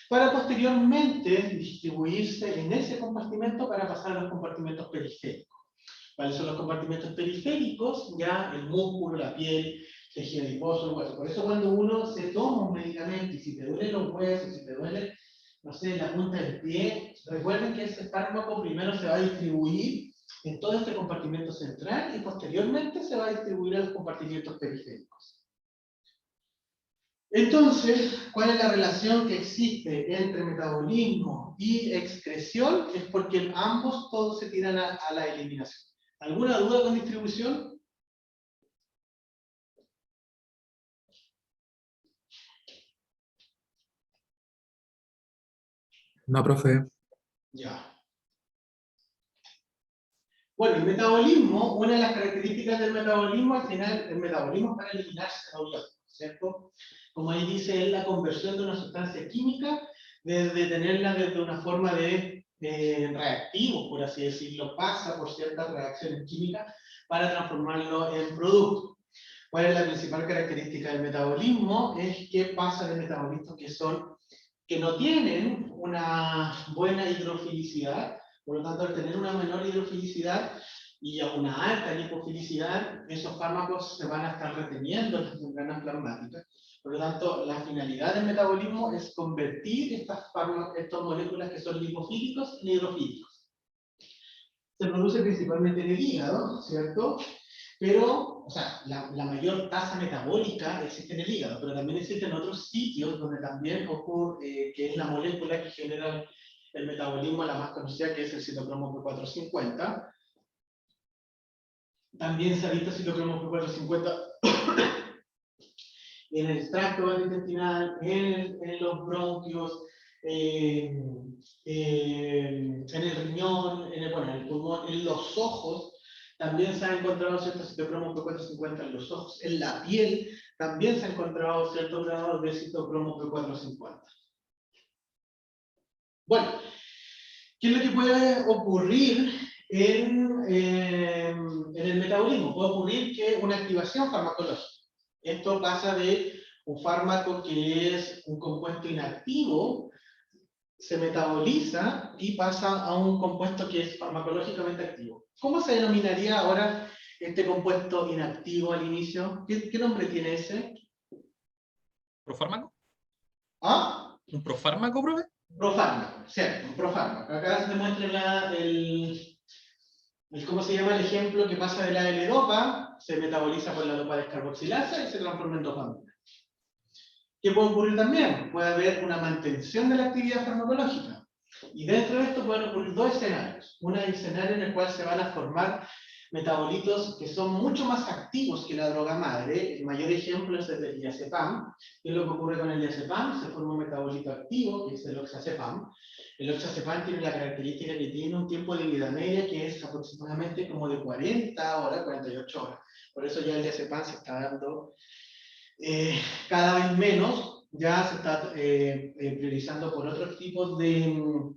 para posteriormente distribuirse en ese compartimento para pasar a los compartimentos periféricos. ¿Cuáles son los compartimentos periféricos? Ya el músculo, la piel, tejido adiposo, el hueso. Por eso cuando uno se toma un medicamento, y si te duelen los huesos, si te duele, no sé, la punta del pie, recuerden que ese fármaco primero se va a distribuir en todo este compartimento central y posteriormente se va a distribuir a los compartimentos periféricos. Entonces, ¿cuál es la relación que existe entre metabolismo y excreción? Es porque ambos todos se tiran a la eliminación. ¿Alguna duda con distribución? No, profe. Ya. Bueno, el metabolismo, una de las características del metabolismo, al final, el metabolismo es para eliminar xenobióticos, ¿cierto? Como ahí dice, es la conversión de una sustancia química, desde tenerla desde una forma de reactivo, por así decirlo, pasa por ciertas reacciones químicas para transformarlo en producto. ¿Cuál es la principal característica del metabolismo? Es que pasa de metabolitos que no tienen una buena hidrofilicidad. Por lo tanto, al tener una menor hidrofilicidad y a una alta lipofilicidad, esos fármacos se van a estar reteniendo en las membranas plasmáticas. Por lo tanto, la finalidad del metabolismo es convertir estas moléculas que son lipofílicos en hidrofílicos. Se produce principalmente en el hígado, ¿cierto? Pero, o sea, la mayor tasa metabólica existe en el hígado, pero también existe en otros sitios donde también ocurre, que es la molécula que genera el metabolismo, la más conocida, que es el citocromo P450. También se ha visto citocromo P450 en el tracto gastrointestinal, en los bronquios, en el riñón, en el pulmón, en los ojos. También se ha encontrado ciertos citocromo P450 en los ojos. En la piel también se ha encontrado ciertos grados de citocromo P450. Bueno, ¿qué es lo que puede ocurrir en el metabolismo? Puede ocurrir que una activación farmacológica. Esto pasa de un fármaco que es un compuesto inactivo, se metaboliza y pasa a un compuesto que es farmacológicamente activo. ¿Cómo se denominaría ahora este compuesto inactivo al inicio? ¿Qué nombre tiene ese? ¿Profármaco? ¿Ah? ¿Un profármaco, profe? Profármaco, cierto, un profármaco. Acá se muestra ¿cómo se llama el ejemplo? Que pasa de la L-dopa, se metaboliza por la dopa descarboxilasa y se transforma en dopamina. ¿Qué puede ocurrir también? Puede haber una mantención de la actividad farmacológica. Y dentro de esto pueden ocurrir dos escenarios. Un escenario en el cual se van a formar metabolitos que son mucho más activos que la droga madre. El mayor ejemplo es el del diazepam. ¿Qué es lo que ocurre con el diazepam? Se forma un metabolito activo, que es el oxazepam. El oxazepam tiene la característica que tiene un tiempo de vida media que es aproximadamente como de 40 horas, 48 horas. Por eso ya el diazepam se está dando cada vez menos, ya se está priorizando por otros tipos de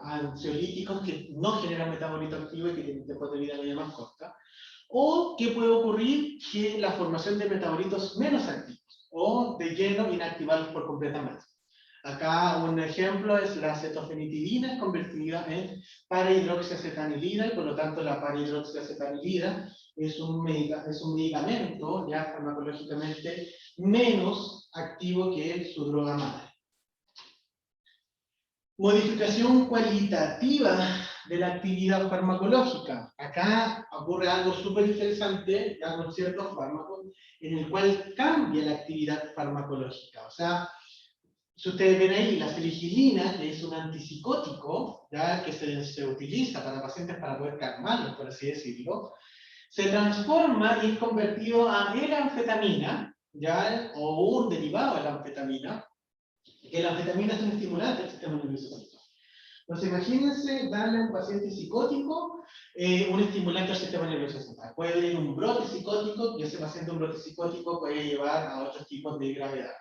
ansiolíticos que no generan metabolito activo y que tienen tiempos de vida media más corta. O que puede ocurrir que la formación de metabolitos menos activos o de lleno inactivarlos por completamente. Acá un ejemplo es la acetofenitidina convertida en para-hidroxiacetanilida y por lo tanto la para-hidroxiacetanilida es un medicamento ya farmacológicamente menos activo que su droga madre. Modificación cualitativa de la actividad farmacológica. Acá ocurre algo súper interesante ya con ciertos fármacos en el cual cambia la actividad farmacológica. O sea, si ustedes ven ahí, la serigilina, que es un antipsicótico, ¿ya? Que se utiliza para pacientes para poder calmarlos, por así decirlo, se transforma y es convertido a melanfetamina, ¿ya? O un derivado de la anfetamina, que la anfetamina es un estimulante del sistema nervioso central. Entonces, imagínense darle a un paciente psicótico un estimulante al sistema nervioso central. Puede venir un brote psicótico, y ese paciente un brote psicótico puede llevar a otros tipos de gravedad.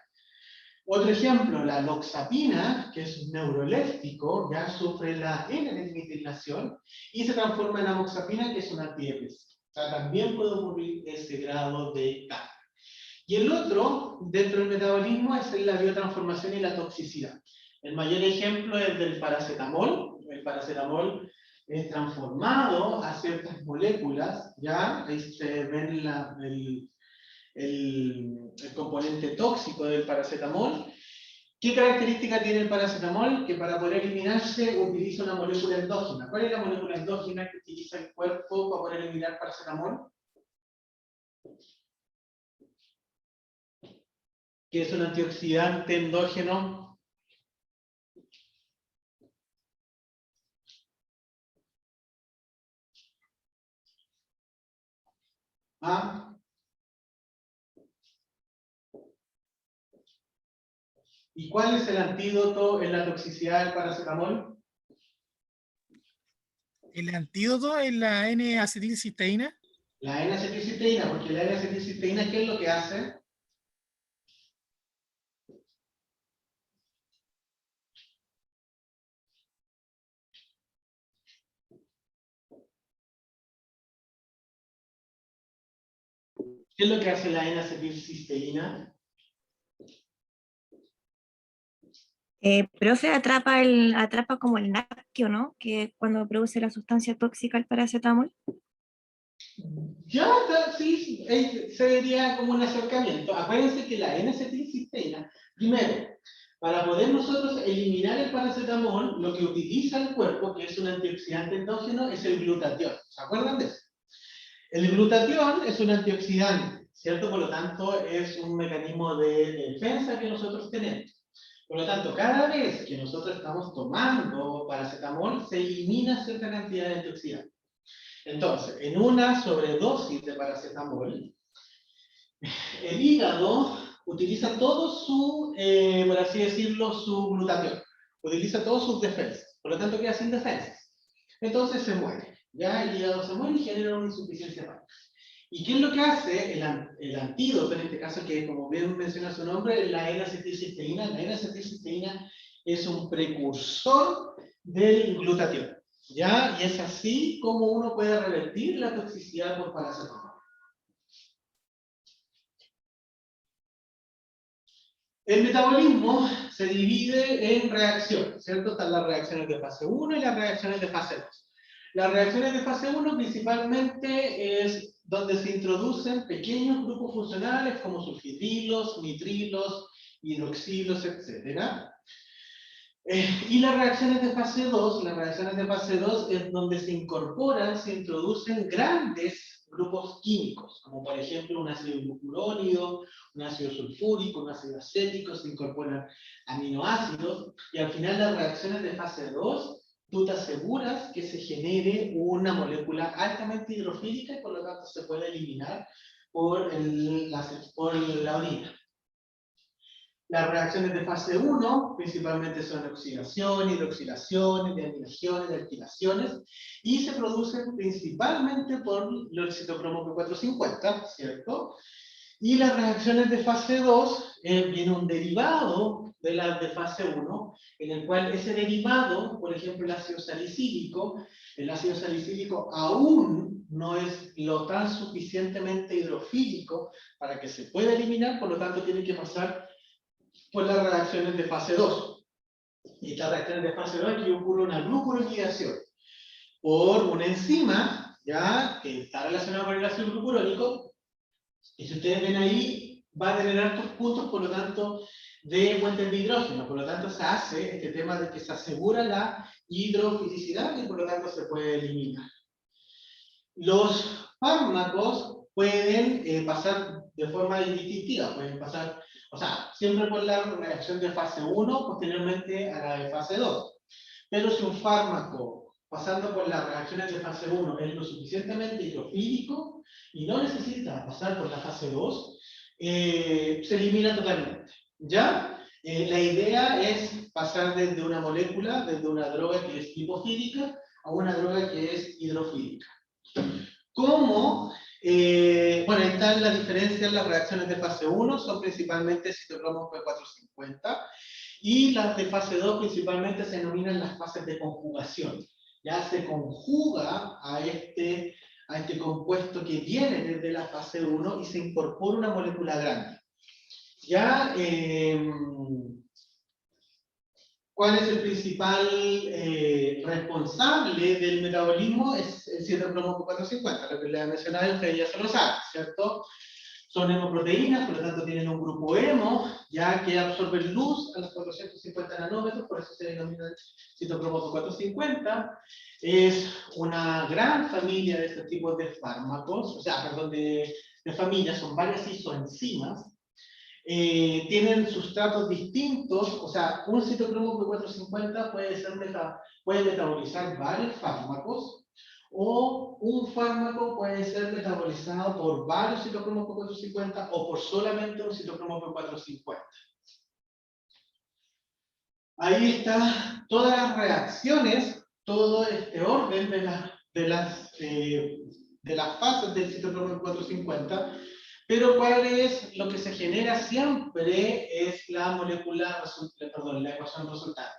Otro ejemplo, la loxapina, que es un neuroléptico, ya sufre la N-desmetilación y se transforma en amoxapina, que es un antidepresivo. O sea, también puede ocurrir ese grado de cambio. Y el otro, dentro del metabolismo, es la biotransformación y la toxicidad. El mayor ejemplo es del paracetamol. El paracetamol es transformado a ciertas moléculas, ya, ahí se ven el componente tóxico del paracetamol. ¿Qué característica tiene el paracetamol? Que para poder eliminarse utiliza una molécula endógena. ¿Cuál es la molécula endógena que utiliza el cuerpo para poder eliminar paracetamol? que es un antioxidante endógeno. ¿Ah? ¿Y cuál es el antídoto en la toxicidad del paracetamol? El antídoto es la N-acetilcisteína. La N-acetilcisteína, porque la N-acetilcisteína, ¿qué es lo que hace? ¿Qué es lo que hace la N-acetilcisteína? Profe, atrapa como el NACTIO, ¿no? Que cuando produce la sustancia tóxica el paracetamol. Ya, sí, sería como un acercamiento. Acuérdense que la N-acetilcisteína, primero, para poder nosotros eliminar el paracetamol, lo que utiliza el cuerpo, que es un antioxidante endógeno, es el glutatión. ¿Se acuerdan de eso? El glutatión es un antioxidante, ¿cierto? Por lo tanto, es un mecanismo de defensa que nosotros tenemos. Por lo tanto, cada vez que nosotros estamos tomando paracetamol, se elimina cierta cantidad de antioxidantes. Entonces, en una sobredosis de paracetamol, el hígado utiliza todo su, por así decirlo, su glutatión. Utiliza todas sus defensas. Por lo tanto, queda sin defensas. Entonces se muere. Ya el hígado se muere y genera una insuficiencia renal. ¿Y qué es lo que hace el antídoto, en este caso, que como bien menciona su nombre, la N-acetilcisteína? La N-acetilcisteína es un precursor del glutatión. ¿Ya? Y es así como uno puede revertir la toxicidad por paracetamol. El metabolismo se divide en reacciones, ¿cierto? Están las reacciones de fase 1 y las reacciones de fase 2. Las reacciones de fase 1 principalmente es donde se introducen pequeños grupos funcionales como sulfidrilos, nitrilos, hidroxilos, etc. Y las reacciones de fase 2, es donde se incorporan, se introducen grandes grupos químicos, como por ejemplo un ácido glucurónido, un ácido sulfúrico, un ácido acético, se incorporan aminoácidos, y al final las reacciones de fase 2, tú te aseguras que se genere una molécula altamente hidrofílica y por lo tanto se puede eliminar por la orina. Las reacciones de fase 1 principalmente son oxidación, hidroxilaciones, deaminaciones, alquilaciones, y se producen principalmente por el citocromo P450, ¿cierto? Y las reacciones de fase 2 viene un derivado de las de fase 1, en el cual ese derivado, por ejemplo el ácido salicílico aún no es lo tan suficientemente hidrofílico para que se pueda eliminar, por lo tanto tiene que pasar por las reacciones de fase 2. Y estas reacciones de fase 2 aquí ocurre una glucuronidación por una enzima, ya, que está relacionada con el ácido glucurónico, y si ustedes ven ahí, va a tener altos puntos, por lo tanto, de puentes de hidrógeno, por lo tanto se hace este tema de que se asegura la hidrofilicidad y por lo tanto se puede eliminar. Los fármacos pueden pasar de forma indistintiva, pueden pasar, o sea, siempre por la reacción de fase 1, posteriormente a la de fase 2. Pero si un fármaco, pasando por las reacciones de fase 1, es lo suficientemente hidrofílico y no necesita pasar por la fase 2, se elimina totalmente. ¿Ya? La idea es pasar desde una molécula, desde una droga que es lipofílica, a una droga que es hidrofílica. ¿Cómo? Bueno, ahí están las diferencias, las reacciones de fase 1 son principalmente citocromo P450 y las de fase 2 principalmente se denominan las fases de conjugación. Ya se conjuga a este compuesto que viene desde la fase 1 y se incorpora una molécula grande. Ya, ¿cuál es el principal responsable del metabolismo? Es el citocromo P450, lo que les he mencionado, ustedes ya se lo saben, ¿cierto? Son hemoproteínas, por lo tanto tienen un grupo hemo, ya que absorben luz a los 450 nanómetros, por eso se denomina citocromo P450. Es una gran familia de estos tipos de fármacos, o sea, perdón, de familias, son varias isoenzimas. tienen sustratos distintos, o sea, un citocromo P450 puede metabolizar varios fármacos, o un fármaco puede ser metabolizado por varios citocromos P450 o por solamente un citocromo P450. Ahí está todas las reacciones, todo este orden de las fases del citocromo P450, pero ¿cuál es lo que se genera siempre? Es la la ecuación resultante,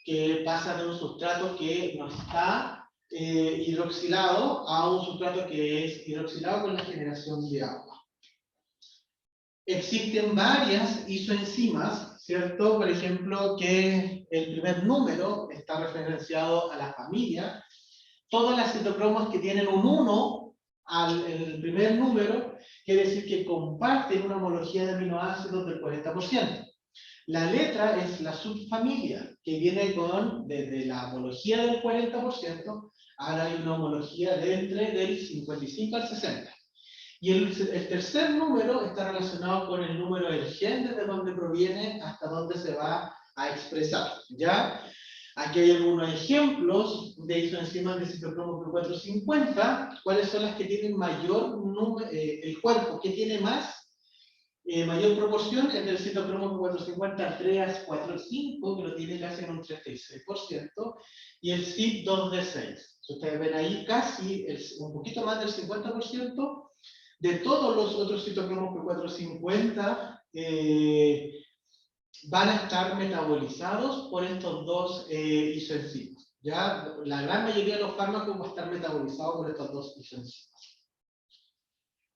que pasa de un sustrato que no está hidroxilado a un sustrato que es hidroxilado con la generación de agua. Existen varias isoenzimas, ¿cierto? Por ejemplo, que el primer número está referenciado a la familia. Todas las citocromos que tienen un 1 en el primer número, quiere decir que comparten una homología de aminoácidos del 40%. La letra es la subfamilia, que viene desde la homología del 40%, ahora hay una homología del 55 al 60. Y el tercer número está relacionado con el número del gen, desde donde proviene hasta dónde se va a expresar, ¿ya? Aquí hay algunos ejemplos de isoenzimas de citocromo P450. ¿Cuáles son las que tienen mayor número, el cuerpo que tiene mayor proporción? Entre el citocromo P450 3A45, que lo tiene casi en un 36%, y el CYP2D6. Ustedes ven ahí casi un poquito más del 50% de todos los otros citocromos P450 van a estar metabolizados por estos dos isoenzimas. Ya la gran mayoría de los fármacos va a estar metabolizados por estos dos isoenzimas.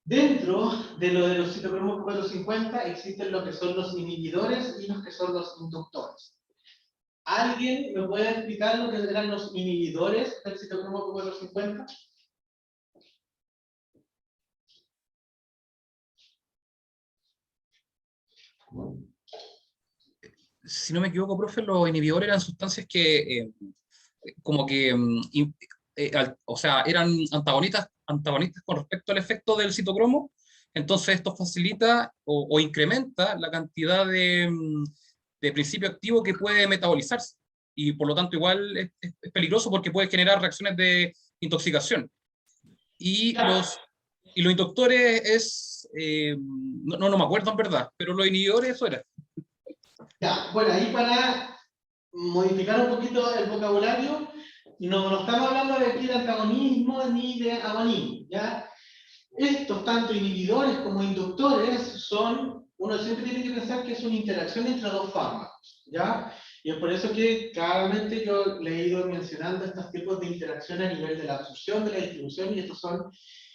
Dentro de los citocromos P450 existen lo que son los inhibidores y los que son los inductores. ¿Alguien me puede explicar lo que eran los inhibidores del citocromo P450? Si no me equivoco, profe, los inhibidores eran sustancias que como que, o sea, eran antagonistas con respecto al efecto del citocromo. Entonces esto facilita o incrementa la cantidad de principio activo que puede metabolizarse. Y por lo tanto igual es peligroso porque puede generar reacciones de intoxicación. Y los inductores, no me acuerdo en verdad, pero los inhibidores eso era. Ya, bueno, ahí para modificar un poquito el vocabulario, no estamos hablando de aquí de antagonismo ni de agonismo, ¿ya? Estos, tanto inhibidores como inductores, uno siempre tiene que pensar que es una interacción entre dos fármacos, ¿ya? Y es por eso que claramente yo le he ido mencionando estos tipos de interacción a nivel de la absorción, de la distribución, y estos son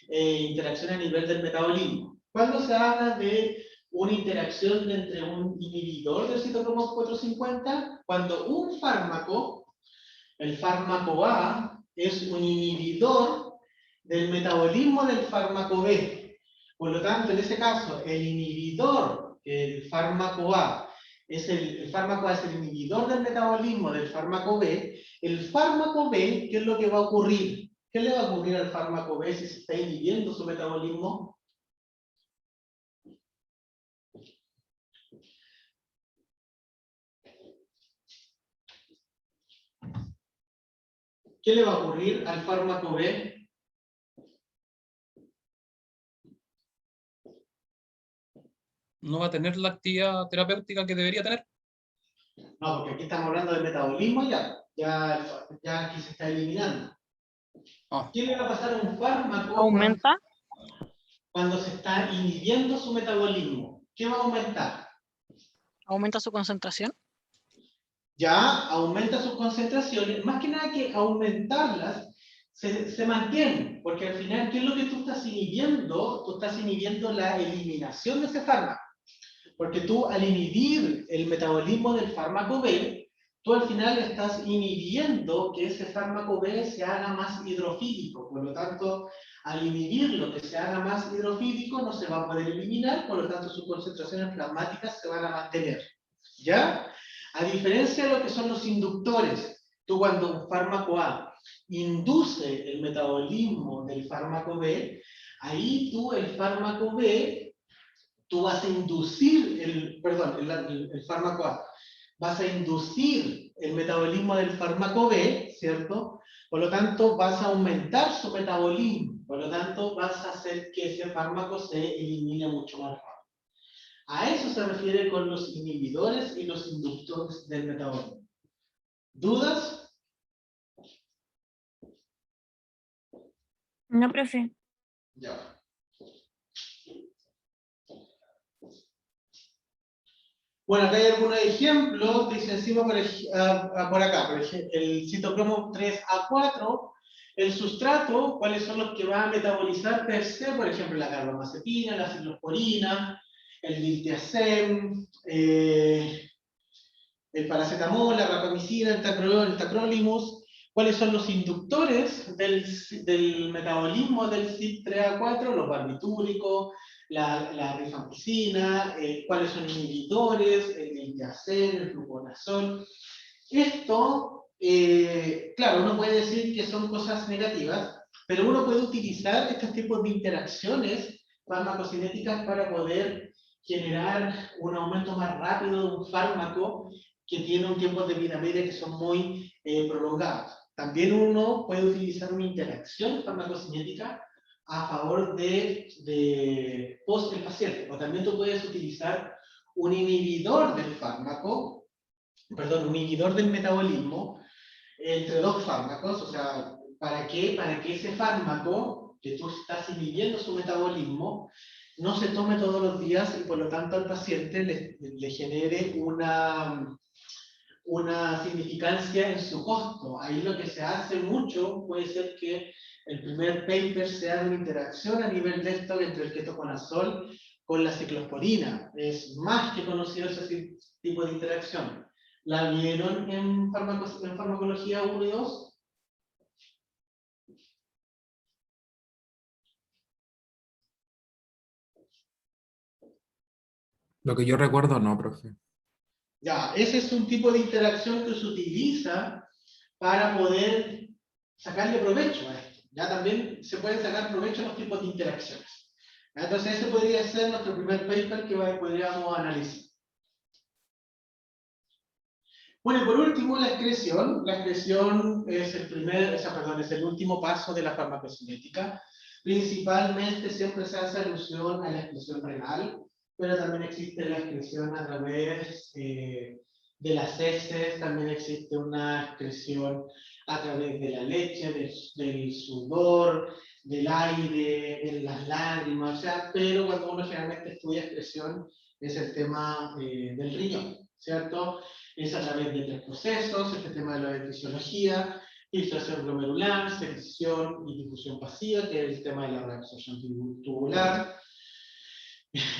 interacciones a nivel del metabolismo. Cuando se habla de una interacción entre un inhibidor del citocromo 450, cuando un fármaco, el fármaco A, es un inhibidor del metabolismo del fármaco B. Por lo tanto, en ese caso, el inhibidor del fármaco A el fármaco A es el inhibidor del metabolismo del fármaco B. El fármaco B, ¿qué es lo que va a ocurrir? ¿Qué le va a ocurrir al fármaco B si se está inhibiendo su metabolismo? ¿Qué le va a ocurrir al fármaco B? No va a tener la actividad terapéutica que debería tener. No, porque aquí estamos hablando de metabolismo ya aquí se está eliminando. ¿Qué le va a pasar a un fármaco ¿Aumenta? cuando se está inhibiendo su metabolismo? ¿Qué va a aumentar? ¿Aumenta su concentración? Ya aumenta sus concentraciones, más que nada que aumentarlas, se mantienen, porque al final, ¿qué es lo que tú estás inhibiendo? Tú estás inhibiendo la eliminación de ese fármaco, porque tú al inhibir el metabolismo del fármaco B, tú al final estás inhibiendo que ese fármaco B se haga más hidrofílico, por lo tanto, al inhibirlo que se haga más hidrofílico, no se va a poder eliminar, por lo tanto, sus concentraciones plasmáticas se van a mantener, ¿ya? A diferencia de lo que son los inductores, tú cuando un fármaco A induce el metabolismo del fármaco B, ahí tú el fármaco B, tú vas a inducir el fármaco A, vas a inducir el metabolismo del fármaco B, ¿cierto? Por lo tanto, vas a aumentar su metabolismo, por lo tanto, vas a hacer que ese fármaco se elimine mucho más rápido. A eso se refiere con los inhibidores y los inductores del metabolismo. ¿Dudas? No, profe. Ya. Bueno, acá hay algunos ejemplos, dice encima por acá, por ejemplo, el citocromo 3A4, el sustrato, cuáles son los que van a metabolizar per se, por ejemplo, la carbamacetina, la ciclosporina, el diltiazem, el paracetamol, la rapamicina, el tacrolimus, cuáles son los inductores del metabolismo del CYP3A4, los barbitúricos, la rifampicina, cuáles son inhibidores, el diltiazem, el fluconazol. Esto, claro, uno puede decir que son cosas negativas, pero uno puede utilizar estos tipos de interacciones farmacocinéticas para poder generar un aumento más rápido de un fármaco que tiene un tiempo de vida media que son muy prolongados. También uno puede utilizar una interacción farmacocinética a favor de post el paciente, o también tú puedes utilizar un inhibidor del fármaco, perdón, un inhibidor del metabolismo entre dos fármacos, o sea, ¿para qué? Para que ese fármaco que tú estás inhibiendo su metabolismo no se tome todos los días y por lo tanto al paciente le genere una significancia en su costo. Ahí lo que se hace mucho puede ser que el primer paper sea una interacción a nivel de esto entre el ketoconazol con la ciclosporina. Es más que conocido ese tipo de interacción. ¿La vieron en farmacología 1 y 2? Lo que yo recuerdo, no, profe. Ya, ese es un tipo de interacción que se utiliza para poder sacarle provecho a esto. Ya también se pueden sacar provecho a los tipos de interacciones. Entonces ese podría ser nuestro primer paper que podríamos analizar. Bueno, y por último, la excreción. La excreción es el último paso de la farmacocinética. Principalmente siempre se hace alusión a la excreción renal, pero también existe la excreción a través de las heces, también existe una excreción a través de la leche, del sudor, del aire, de las lágrimas, o sea, pero cuando uno generalmente estudia excreción es el tema del riñón, ¿cierto? Es a través de 3 procesos, este tema de la fisiología, filtración glomerular, secreción y difusión pasiva, que es el tema de la reabsorción tubular.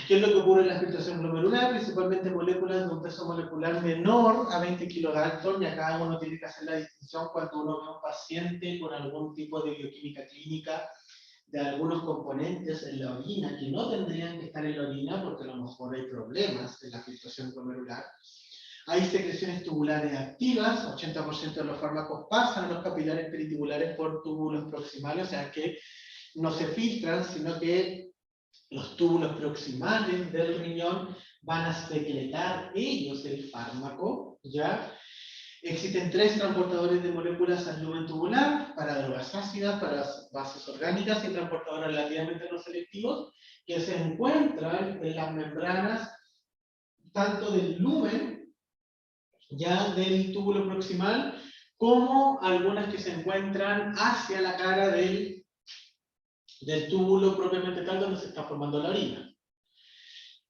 ¿Qué es lo que ocurre en la filtración glomerular? Principalmente moléculas de un peso molecular menor a 20 kilodalton, y acá uno tiene que hacer la distinción cuando uno ve a un paciente con algún tipo de bioquímica clínica de algunos componentes en la orina que no tendrían que estar en la orina porque a lo mejor hay problemas en la filtración glomerular. Hay secreciones tubulares activas, 80% de los fármacos pasan a los capilares peritubulares por túbulos proximales, o sea que no se filtran, sino que los túbulos proximales del riñón van a secretar ellos el fármaco, ¿ya? Existen 3 transportadores de moléculas al lumen tubular, para drogas ácidas, para bases orgánicas y transportadores relativamente no selectivos, que se encuentran en las membranas tanto del lumen, ya del túbulo proximal, como algunas que se encuentran hacia la cara del túbulo propiamente tal donde se está formando la orina.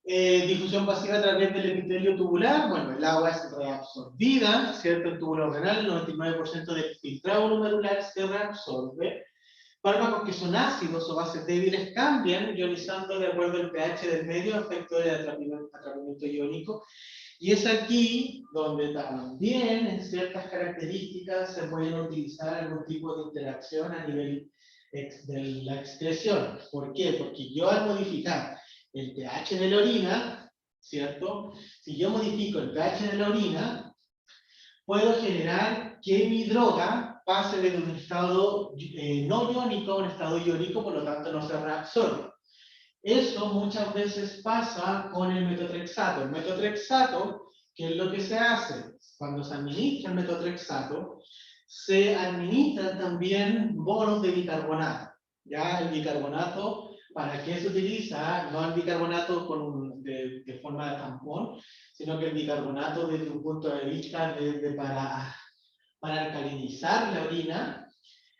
Difusión pasiva a través del epitelio tubular. Bueno, el agua es reabsorbida, ¿cierto? El túbulo renal, el 99% del filtrado glomerular se reabsorbe. Fármacos que son ácidos o bases débiles cambian ionizando de acuerdo al pH del medio, efecto de atrapamiento iónico. Y es aquí donde también en ciertas características se pueden utilizar algún tipo de interacción a nivel de la excreción. ¿Por qué? Porque yo al modificar el pH de la orina, ¿cierto? Si yo modifico el pH de la orina, puedo generar que mi droga pase de un estado no iónico a un estado iónico, por lo tanto no se reabsorbe. Eso muchas veces pasa con el metotrexato. El metotrexato, ¿qué es lo que se hace? Cuando se administra el metotrexato, se administran también bonos de bicarbonato. Ya el bicarbonato, ¿para qué se utiliza? No el bicarbonato de forma de tampón, sino que el bicarbonato desde un punto de vista para alcalinizar la orina.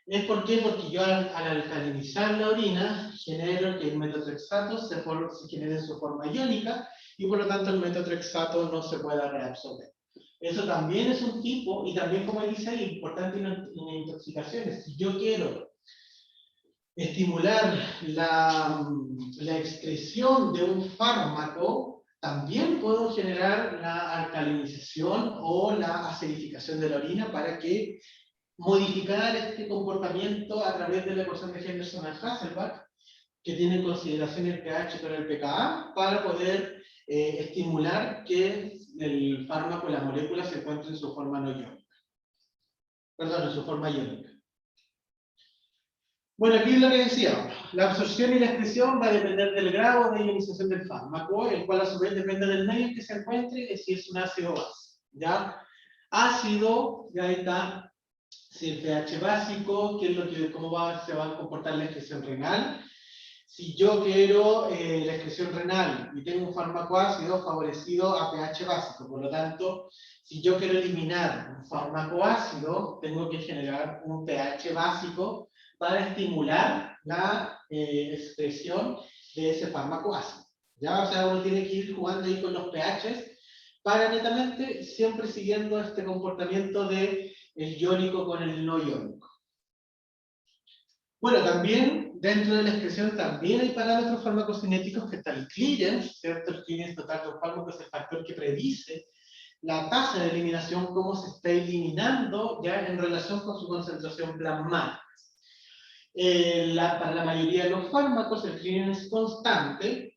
¿Es por qué? Porque yo al alcalinizar la orina genero que el metotrexato se genere en su forma iónica y por lo tanto el metotrexato no se pueda reabsorber. Eso también es un tipo, y también como dice ahí, importante en intoxicaciones. Si yo quiero estimular la excreción de un fármaco, también puedo generar la alcalinización o la acidificación de la orina para que modificar este comportamiento a través de la ecuación de Henderson-Hasselbalch, que tiene en consideración el pH con el pKa, para poder estimular que el fármaco, la molécula, se encuentre en su forma no iónica. Perdón, en su forma iónica. Bueno, aquí es lo que decíamos. La absorción y la excreción va a depender del grado de ionización del fármaco, el cual a su vez depende del medio en que se encuentre, y si es un ácido o base. ¿Ya? Ácido, ya está. Si el pH básico, ¿qué es lo que, se va a comportar la excreción renal? Si yo quiero la excreción renal y tengo un fármaco ácido favorecido a pH básico, por lo tanto, si yo quiero eliminar un fármaco ácido, tengo que generar un pH básico para estimular la excreción de ese fármaco ácido. ¿Ya? O sea, uno tiene que ir jugando ahí con los pHs para netamente siempre siguiendo este comportamiento de el iónico con el no iónico. Bueno, también dentro de la excreción también hay parámetros farmacocinéticos que está el clearance, ¿cierto? El clearance total de un fármaco es el factor que predice la tasa de eliminación, cómo se está eliminando ya en relación con su concentración plasmática. Para la mayoría de los fármacos el clearance es constante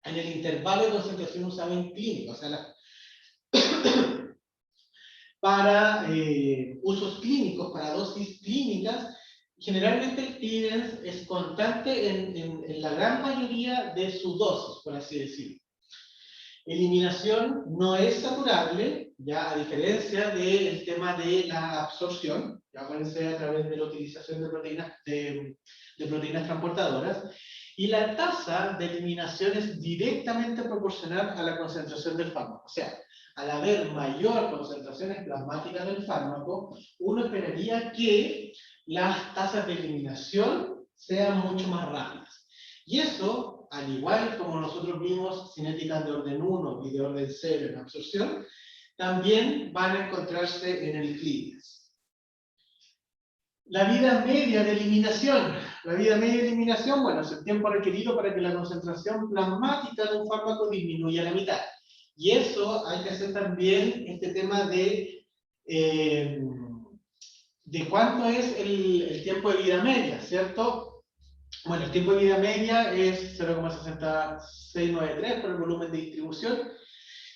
en el intervalo de concentración usado en clínica, o sea, para usos clínicos, para dosis clínicas, generalmente el clearance es constante en la gran mayoría de su dosis, por así decirlo. Eliminación no es saturable, ya a diferencia del tema de la absorción, ya puede ser a través de la utilización de proteínas transportadoras, y la tasa de eliminación es directamente proporcional a la concentración del fármaco. O sea, al haber mayor concentraciones plasmáticas del fármaco, uno esperaría que las tasas de eliminación sean mucho más rápidas. Y eso, al igual como nosotros vimos cinéticas de orden 1 y de orden 0 en absorción, también van a encontrarse en el clearance. La vida media de eliminación. La vida media de eliminación, bueno, es el tiempo requerido para que la concentración plasmática de un fármaco disminuya a la mitad. Y eso hay que hacer también este tema de cuánto es el tiempo de vida media, ¿cierto? Bueno, el tiempo de vida media es 0,6693 por el volumen de distribución,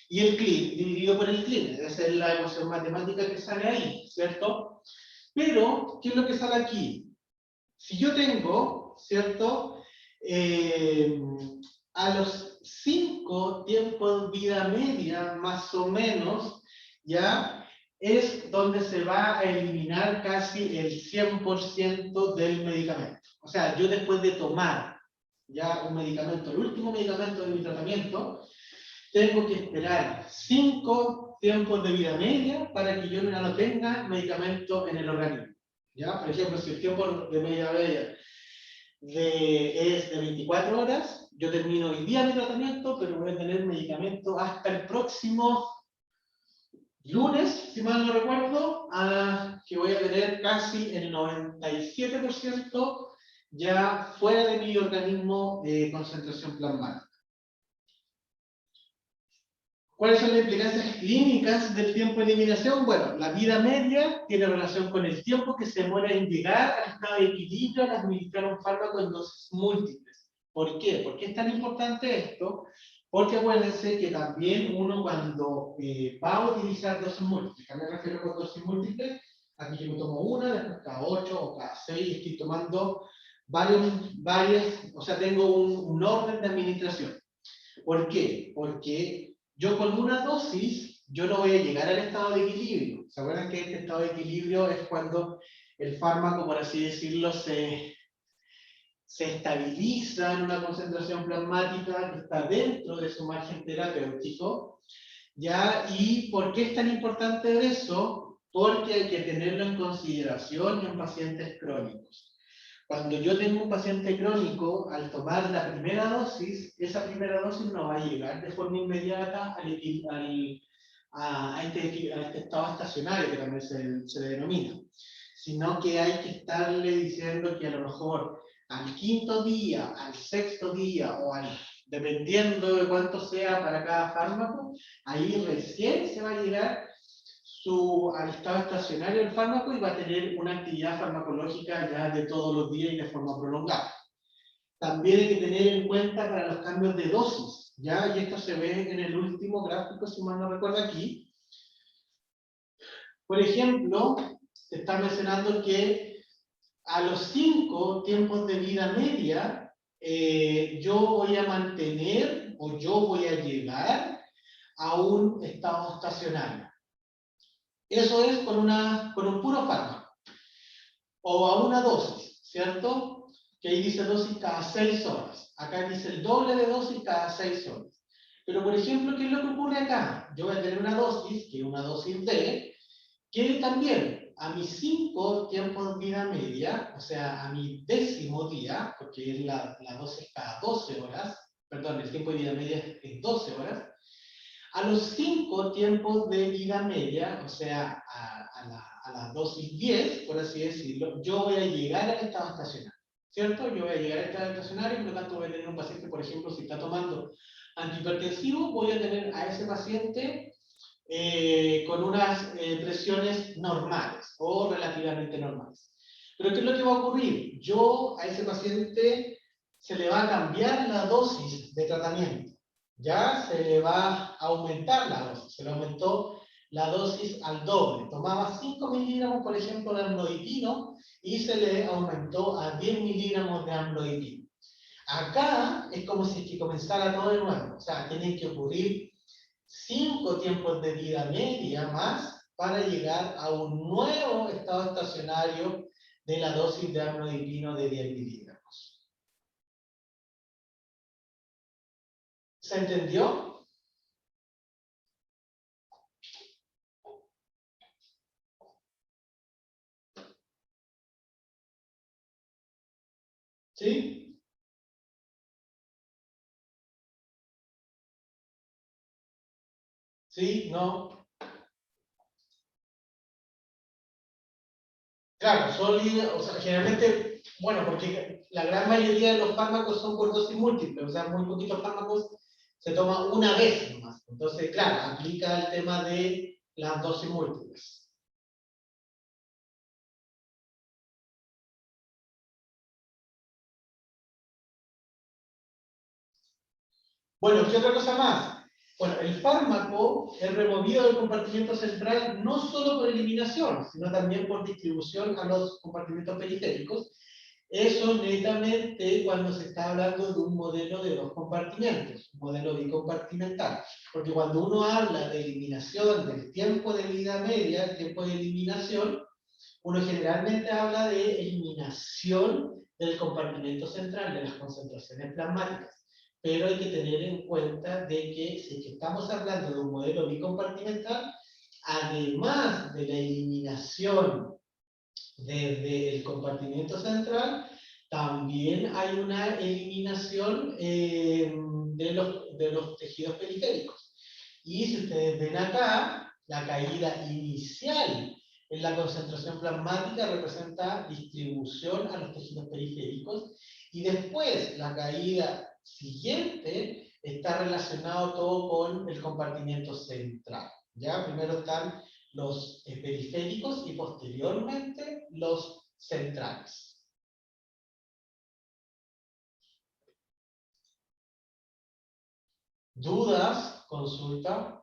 y el clean, dividido por el clean, esa es la ecuación matemática que sale ahí, ¿cierto? Pero, ¿qué es lo que sale aquí? Si yo tengo, ¿cierto? A los 5 tiempos de vida media, más o menos, ya es donde se va a eliminar casi el 100% del medicamento. O sea, yo después de tomar ya un medicamento, el último medicamento de mi tratamiento, tengo que esperar 5 tiempos de vida media para que yo no tenga medicamento en el organismo. ¿Ya? Por ejemplo, si el tiempo de media es de 24 horas, yo termino hoy día mi tratamiento, pero voy a tener medicamento hasta el próximo lunes, si mal no recuerdo, que voy a tener casi el 97% ya fuera de mi organismo de concentración plasmática. ¿Cuáles son las implicancias clínicas del tiempo de eliminación? Bueno, la vida media tiene relación con el tiempo que se demora en llegar al estado de equilibrio al administrar un fármaco en dosis múltiples. ¿Por qué? ¿Por qué es tan importante esto? Porque acuérdense que también uno cuando va a utilizar dosis múltiples, ¿a qué me refiero con dosis múltiples? Aquí yo me tomo una, después cada 8 o cada 6, estoy tomando o sea, tengo un orden de administración. ¿Por qué? Porque yo con una dosis, yo no voy a llegar al estado de equilibrio. ¿Se acuerdan que este estado de equilibrio es cuando el fármaco, por así decirlo, se estabiliza en una concentración plasmática que está dentro de su margen terapéutico? ¿Ya? ¿Y por qué es tan importante eso? Porque hay que tenerlo en consideración en pacientes crónicos. Cuando yo tengo un paciente crónico, al tomar la primera dosis, esa primera dosis no va a llegar de forma inmediata a este estado estacionario, que también se le denomina, sino que hay que estarle diciendo que a lo mejor al quinto día, al sexto día, o dependiendo de cuánto sea para cada fármaco, ahí recién se va a llegar al estado estacionario del fármaco y va a tener una actividad farmacológica ya de todos los días y de forma prolongada. También hay que tener en cuenta para los cambios de dosis, ¿ya? Y esto se ve en el último gráfico, si mal no recuerdo aquí. Por ejemplo, se está mencionando que a los 5 tiempos de vida media, yo voy a mantener o yo voy a llegar a un estado estacionario. Eso es con un puro fármaco. O a una dosis, ¿cierto? Que ahí dice dosis cada 6 horas. Acá dice el doble de dosis cada 6 horas. Pero, por ejemplo, ¿qué es lo que ocurre acá? Yo voy a tener una dosis, que es una dosis D, que también a mis 5 tiempos de vida media, o sea, a mi 10º día, porque es la dosis cada 12 horas, perdón, el tiempo de vida media es 12 horas, a los 5 tiempos de vida media, o sea, a la dosis 10, por así decirlo, yo voy a llegar al estado estacionario, ¿cierto? Yo voy a llegar al estado estacionario, por lo tanto voy a tener un paciente, por ejemplo, si está tomando antihipertensivo, voy a tener a ese paciente con unas presiones normales o relativamente normales. Pero ¿qué es lo que va a ocurrir? Yo a ese paciente se le va a cambiar la dosis de tratamiento. Ya se le va a aumentar la dosis, se le aumentó la dosis al doble. Tomaba 5 miligramos, por ejemplo, de amlodipino y se le aumentó a 10 miligramos de amlodipino. Acá es como si es que comenzara todo de nuevo, o sea, tienen que ocurrir 5 tiempos de vida media más para llegar a un nuevo estado estacionario de la dosis de amlodipino de 10 miligramos. ¿Se entendió? ¿Sí? ¿Sí? ¿No? Claro, sólido, o sea, generalmente, bueno, porque la gran mayoría de los fármacos son por dosis múltiple, o sea, muy poquitos fármacos se toma una vez nomás. Entonces, claro, aplica el tema de las dosis múltiples. Bueno, ¿qué otra cosa más? Bueno, el fármaco es removido del compartimento central no solo por eliminación, sino también por distribución a los compartimentos periféricos. Eso netamente cuando se está hablando de un modelo de 2 compartimentos, un modelo bicompartimental. Porque cuando uno habla de eliminación del tiempo de vida media, el tiempo de eliminación, uno generalmente habla de eliminación del compartimento central, de las concentraciones plasmáticas. Pero hay que tener en cuenta de que si estamos hablando de un modelo bicompartimental, además de la eliminación desde el compartimento central, también hay una eliminación de los tejidos periféricos. Y si ustedes ven acá, la caída inicial en la concentración plasmática representa distribución a los tejidos periféricos, y después la caída siguiente está relacionado todo con el compartimento central. ¿Ya? Primero están los periféricos y posteriormente los centrales. ¿Dudas? Consulta.